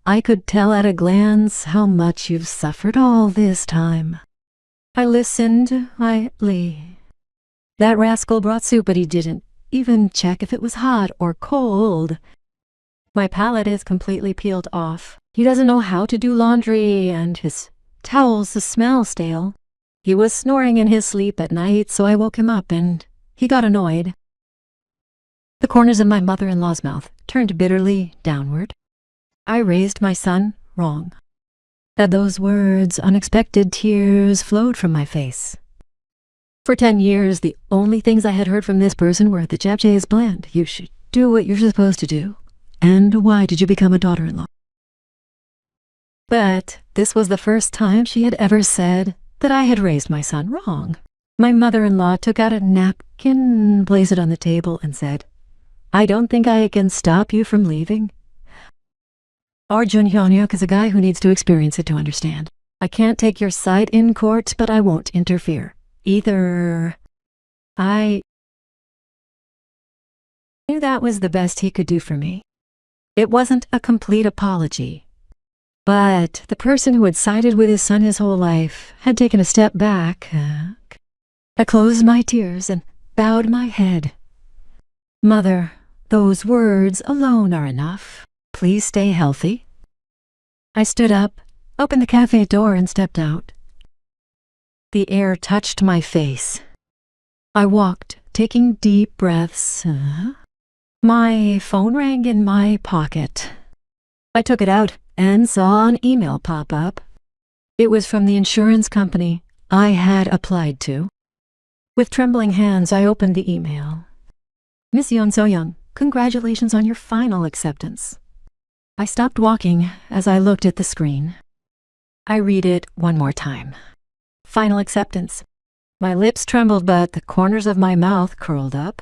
I could tell at a glance how much you've suffered all this time. I listened quietly. That rascal brought soup, but he didn't even check if it was hot or cold. My palate is completely peeled off. He doesn't know how to do laundry, and his towels smell stale. He was snoring in his sleep at night, so I woke him up, and he got annoyed. The corners of my mother-in-law's mouth turned bitterly downward. I raised my son wrong. At those words, unexpected tears flowed from my face. For 10 years, the only things I had heard from this person were the japchae is bland. You should do what you're supposed to do. And why did you become a daughter-in-law? But this was the first time she had ever said that I had raised my son wrong. My mother-in-law took out a napkin, placed it on the table, and said, I don't think I can stop you from leaving. Our Junhyuk is a guy who needs to experience it to understand. I can't take your side in court, but I won't interfere. Either. I knew that was the best he could do for me. It wasn't a complete apology. But the person who had sided with his son his whole life had taken a step back. I closed my tears and bowed my head. Mother, those words alone are enough. Please stay healthy. I stood up, opened the cafe door, and stepped out. The air touched my face. I walked, taking deep breaths. My phone rang in my pocket. I took it out and saw an email pop up. It was from the insurance company I had applied to. With trembling hands, I opened the email. Miss Yeon So-young, congratulations on your final acceptance. I stopped walking as I looked at the screen. I read it one more time. Final acceptance. My lips trembled, but the corners of my mouth curled up.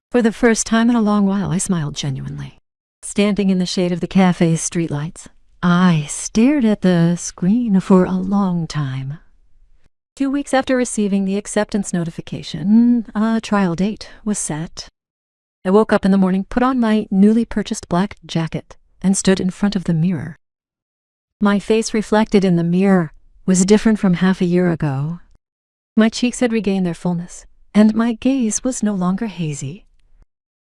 For the first time in a long while, I smiled genuinely. Standing in the shade of the cafe's streetlights, I stared at the screen for a long time. 2 weeks after receiving the acceptance notification, a trial date was set. I woke up in the morning, put on my newly purchased black jacket, and stood in front of the mirror. My face reflected in the mirror was different from half a year ago. My cheeks had regained their fullness, and my gaze was no longer hazy.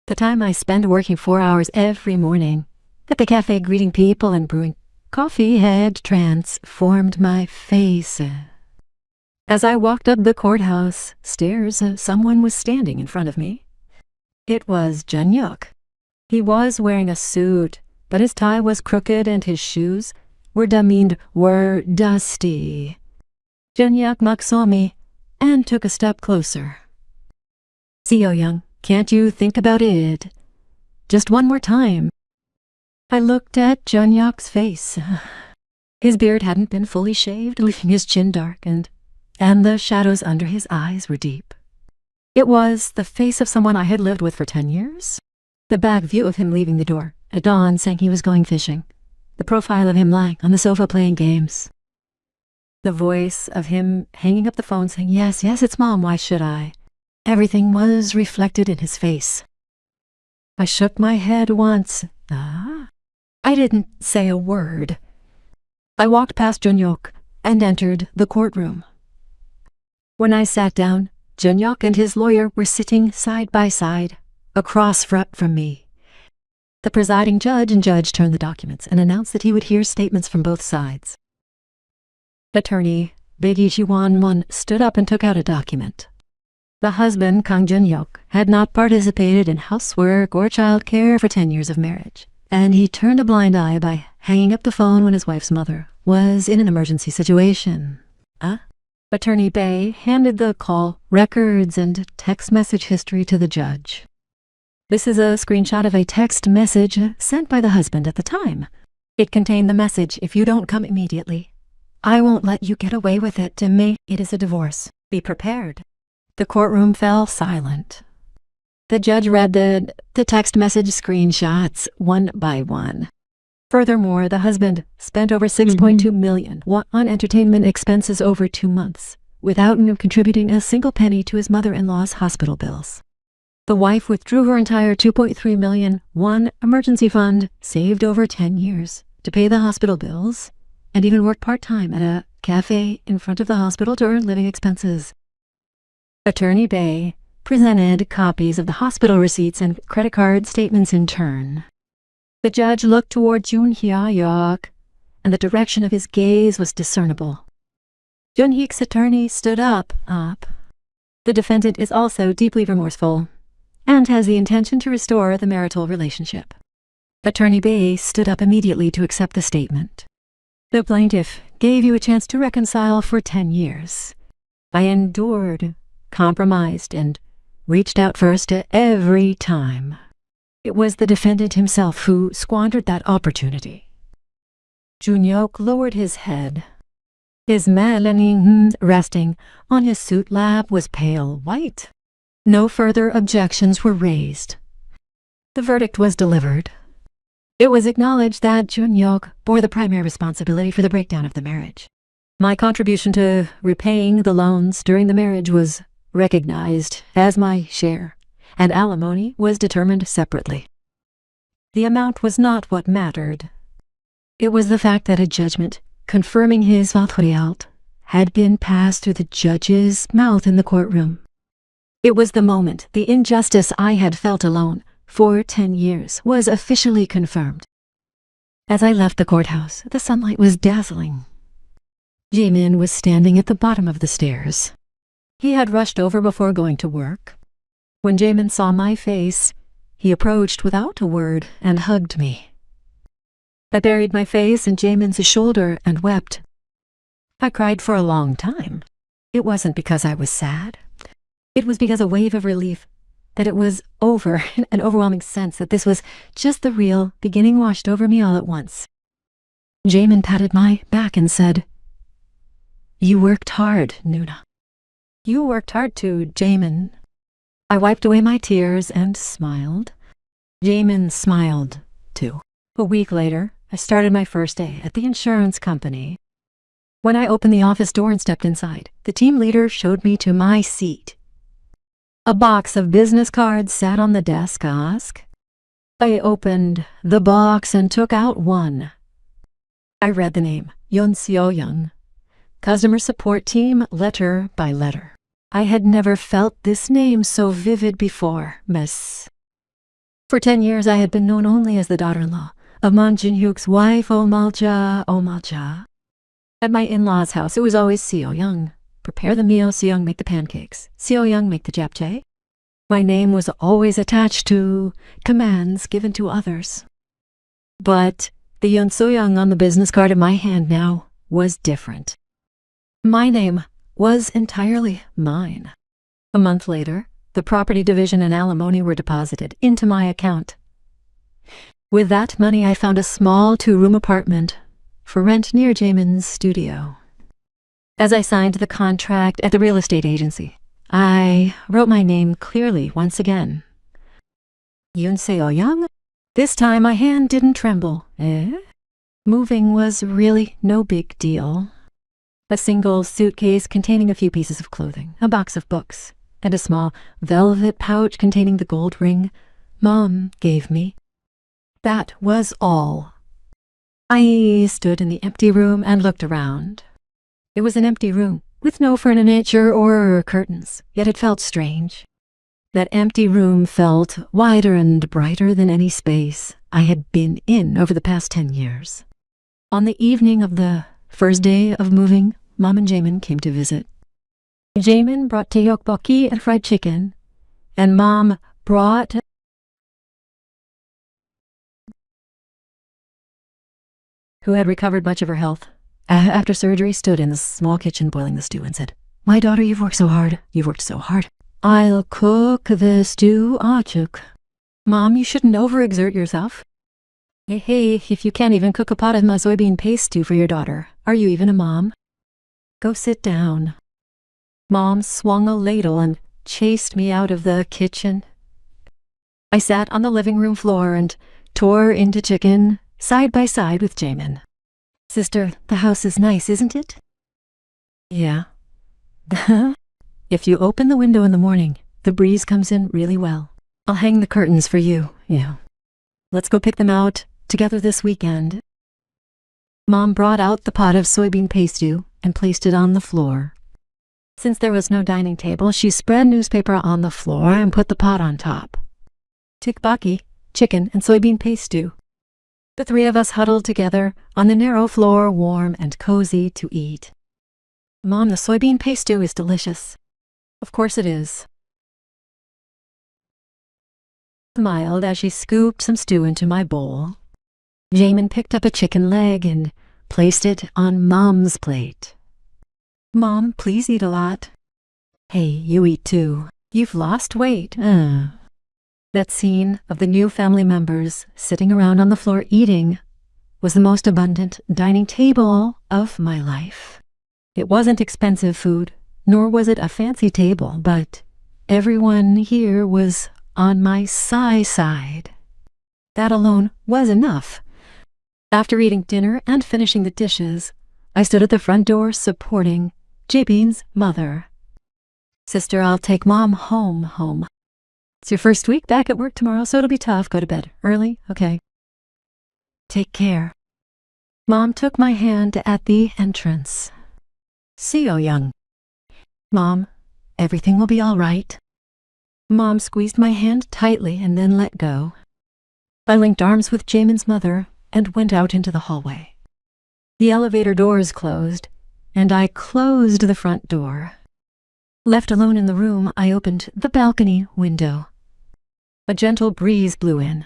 The time I spent working 4 hours every morning at the cafe greeting people and brewing coffee had transformed my face. As I walked up the courthouse stairs, someone was standing in front of me. It was Junhyuk. He was wearing a suit, but his tie was crooked and his shoes were dusty. Junhyuk saw me and took a step closer. Seo-young, can't you think about it? Just one more time. I looked at Junhyuk's face. His beard hadn't been fully shaved, leaving his chin darkened, and the shadows under his eyes were deep. It was the face of someone I had lived with for 10 years. The back view of him leaving the door at dawn saying he was going fishing. The profile of him lying on the sofa playing games. The voice of him hanging up the phone saying, yes, it's Mom, why should I? Everything was reflected in his face. I shook my head once. I didn't say a word. I walked past Junhyuk and entered the courtroom. When I sat down, Junhyuk and his lawyer were sitting side by side, across from me. The presiding judge and judge turned the documents and announced that he would hear statements from both sides. Attorney Bae Ji-won stood up and took out a document. The husband, Kang Junhyuk, had not participated in housework or child care for 10 years of marriage, and he turned a blind eye by hanging up the phone when his wife's mother was in an emergency situation. Attorney Bae handed the call records and text message history to the judge. This is a screenshot of a text message sent by the husband at the time. It contained the message, "If you don't come immediately, I won't let you get away with it. To me, it is a divorce. Be prepared." The courtroom fell silent. The judge read the text message screenshots one by one. Furthermore, the husband spent over 6.2 million on entertainment expenses over 2 months, without contributing a single penny to his mother-in-law's hospital bills. The wife withdrew her entire 2.3 million emergency fund, saved over 10 years, to pay the hospital bills, and even worked part-time at a cafe in front of the hospital to earn living expenses. Attorney Bae presented copies of the hospital receipts and credit card statements in turn. The judge looked toward Junhyuk, and the direction of his gaze was discernible. Junhyuk's attorney stood up. The defendant is also deeply remorseful and has the intention to restore the marital relationship. Attorney Bae stood up immediately to accept the statement. The plaintiff gave you a chance to reconcile for 10 years. I endured, compromised, and reached out first every time. It was the defendant himself who squandered that opportunity. Junhyuk lowered his head. His melanin resting on his suit lap was pale white. No further objections were raised. The verdict was delivered. It was acknowledged that Junhyuk bore the primary responsibility for the breakdown of the marriage. My contribution to repaying the loans during the marriage was recognized as my share, and alimony was determined separately. The amount was not what mattered. It was the fact that a judgment confirming his valgrealt had been passed through the judge's mouth in the courtroom. It was the moment the injustice I had felt alone for 10 years was officially confirmed. As I left the courthouse, the sunlight was dazzling. Jaemin was standing at the bottom of the stairs. He had rushed over before going to work. When Jaemin saw my face, he approached without a word and hugged me. I buried my face in Jaemin's shoulder and wept. I cried for a long time. It wasn't because I was sad. It was because a wave of relief that it was over, an overwhelming sense that this was just the real beginning washed over me all at once. Jaemin patted my back and said, "You worked hard, Nuna." "You worked hard too, Jaemin." I wiped away my tears and smiled. Jaemin smiled too. A week later, I started my first day at the insurance company. When I opened the office door and stepped inside, the team leader showed me to my seat. A box of business cards sat on the desk. I opened the box and took out one. I read the name, Yoon Seo-young. Customer support team, letter by letter. I had never felt this name so vivid before, miss. For 10 years I had been known only as the daughter-in-law of Mon Jin-hyuk's wife, Oh Malja. At my in-laws' house, it was always Seo-young. Prepare the meal, Seo-young make the pancakes. Seo-young make the japchae. My name was always attached to commands given to others. But the Yoon Seo-young on the business card in my hand now was different. My name was entirely mine. A month later, the property division and alimony were deposited into my account. With that money, I found a small 2-room apartment for rent near Jaemin's studio. As I signed the contract at the real estate agency, I wrote my name clearly once again. Yoon Seo-young? This time my hand didn't tremble. Moving was really no big deal. A single suitcase containing a few pieces of clothing, a box of books, and a small velvet pouch containing the gold ring Mom gave me. That was all. I stood in the empty room and looked around. It was an empty room, with no furniture or curtains, yet it felt strange. That empty room felt wider and brighter than any space I had been in over the past 10 years. On the evening of the first day of moving, Mom and Jamin came to visit. Jamin brought tteokbokki and fried chicken, and Mom brought who had recovered much of her health after surgery, stood in the small kitchen boiling the stew and said, "My daughter, you've worked so hard. You've worked so hard. I'll cook the stew, achuk." Mom, you shouldn't overexert yourself. Hey, if you can't even cook a pot of soybean paste stew for your daughter, are you even a mom? Go sit down. Mom swung a ladle and chased me out of the kitchen. I sat on the living room floor and tore into chicken side by side with Jamin. Sister, the house is nice, isn't it? Yeah. If you open the window in the morning, the breeze comes in really well. I'll hang the curtains for you. Yeah. Let's go pick them out together this weekend. Mom brought out the pot of soybean paste stew and placed it on the floor. Since there was no dining table, she spread newspaper on the floor and put the pot on top. Tteokbokki, chicken, and soybean paste stew. The three of us huddled together on the narrow floor, warm and cozy to eat. Mom, the soybean paste stew is delicious. Of course it is. Smiled as she scooped some stew into my bowl. Jamin picked up a chicken leg and placed it on Mom's plate. Mom, please eat a lot. Hey, you eat too. You've lost weight. That scene of the new family members sitting around on the floor eating was the most abundant dining table of my life. It wasn't expensive food, nor was it a fancy table, but everyone here was on my side. That alone was enough. After eating dinner and finishing the dishes, I stood at the front door supporting Jibin's mother. Sister, I'll take Mom home. It's your first week back at work tomorrow, so it'll be tough. Go to bed early, okay? Take care. Mom took my hand at the entrance. See you, young. Mom, everything will be all right. Mom squeezed my hand tightly and then let go. I linked arms with Jamin's mother and went out into the hallway. The elevator doors closed, and I closed the front door. Left alone in the room, I opened the balcony window. A gentle breeze blew in.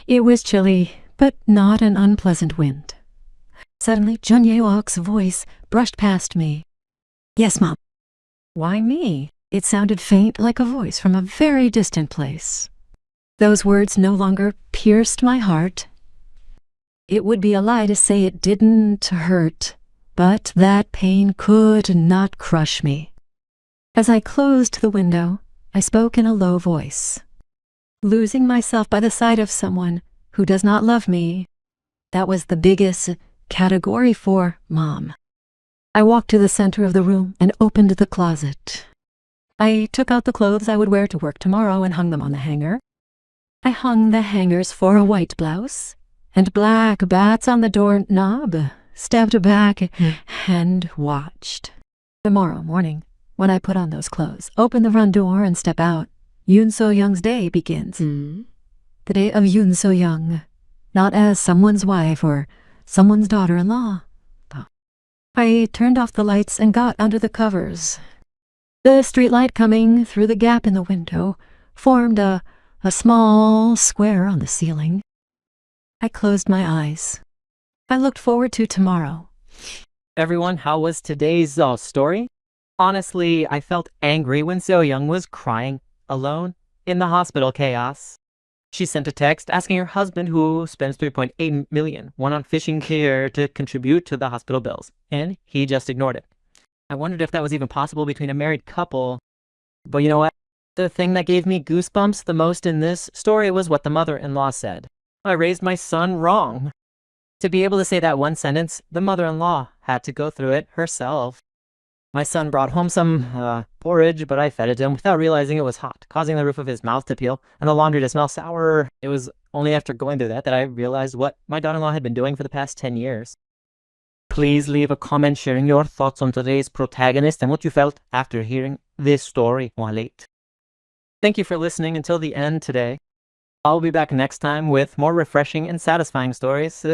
It was chilly, but not an unpleasant wind. Suddenly, Jun Yeok's voice brushed past me. Yes, Mom. Why me? It sounded faint, like a voice from a very distant place. Those words no longer pierced my heart. It would be a lie to say it didn't hurt, but that pain could not crush me. As I closed the window, I spoke in a low voice. Losing myself by the side of someone who does not love me, that was the biggest category for Mom. I walked to the center of the room and opened the closet. I took out the clothes I would wear to work tomorrow and hung them on the hanger. I hung the hangers for a white blouse and black bats on the doorknob, stepped back and watched. Tomorrow morning, when I put on those clothes, open the front door and step out, Yoon So-young's day begins. The day of Yoon So-young, not as someone's wife or someone's daughter-in-law. I turned off the lights and got under the covers. The streetlight coming through the gap in the window formed a small square on the ceiling. I closed my eyes. I looked forward to tomorrow. Everyone, how was today's story? Honestly, I felt angry when So-young was crying alone in the hospital chaos. She sent a text asking her husband, who spends 3.8 million won on fishing gear, to contribute to the hospital bills, and he just ignored it. I wondered if that was even possible between a married couple. But you know what? The thing that gave me goosebumps the most in this story was what the mother-in-law said. I raised my son wrong. To be able to say that one sentence, the mother-in-law had to go through it herself. My son brought home some porridge, but I fed it to him without realizing it was hot, causing the roof of his mouth to peel and the laundry to smell sour. It was only after going through that I realized what my daughter-in-law had been doing for the past 10 years. Please leave a comment sharing your thoughts on today's protagonist and what you felt after hearing this story, Walid. Thank you for listening until the end today. I'll be back next time with more refreshing and satisfying stories.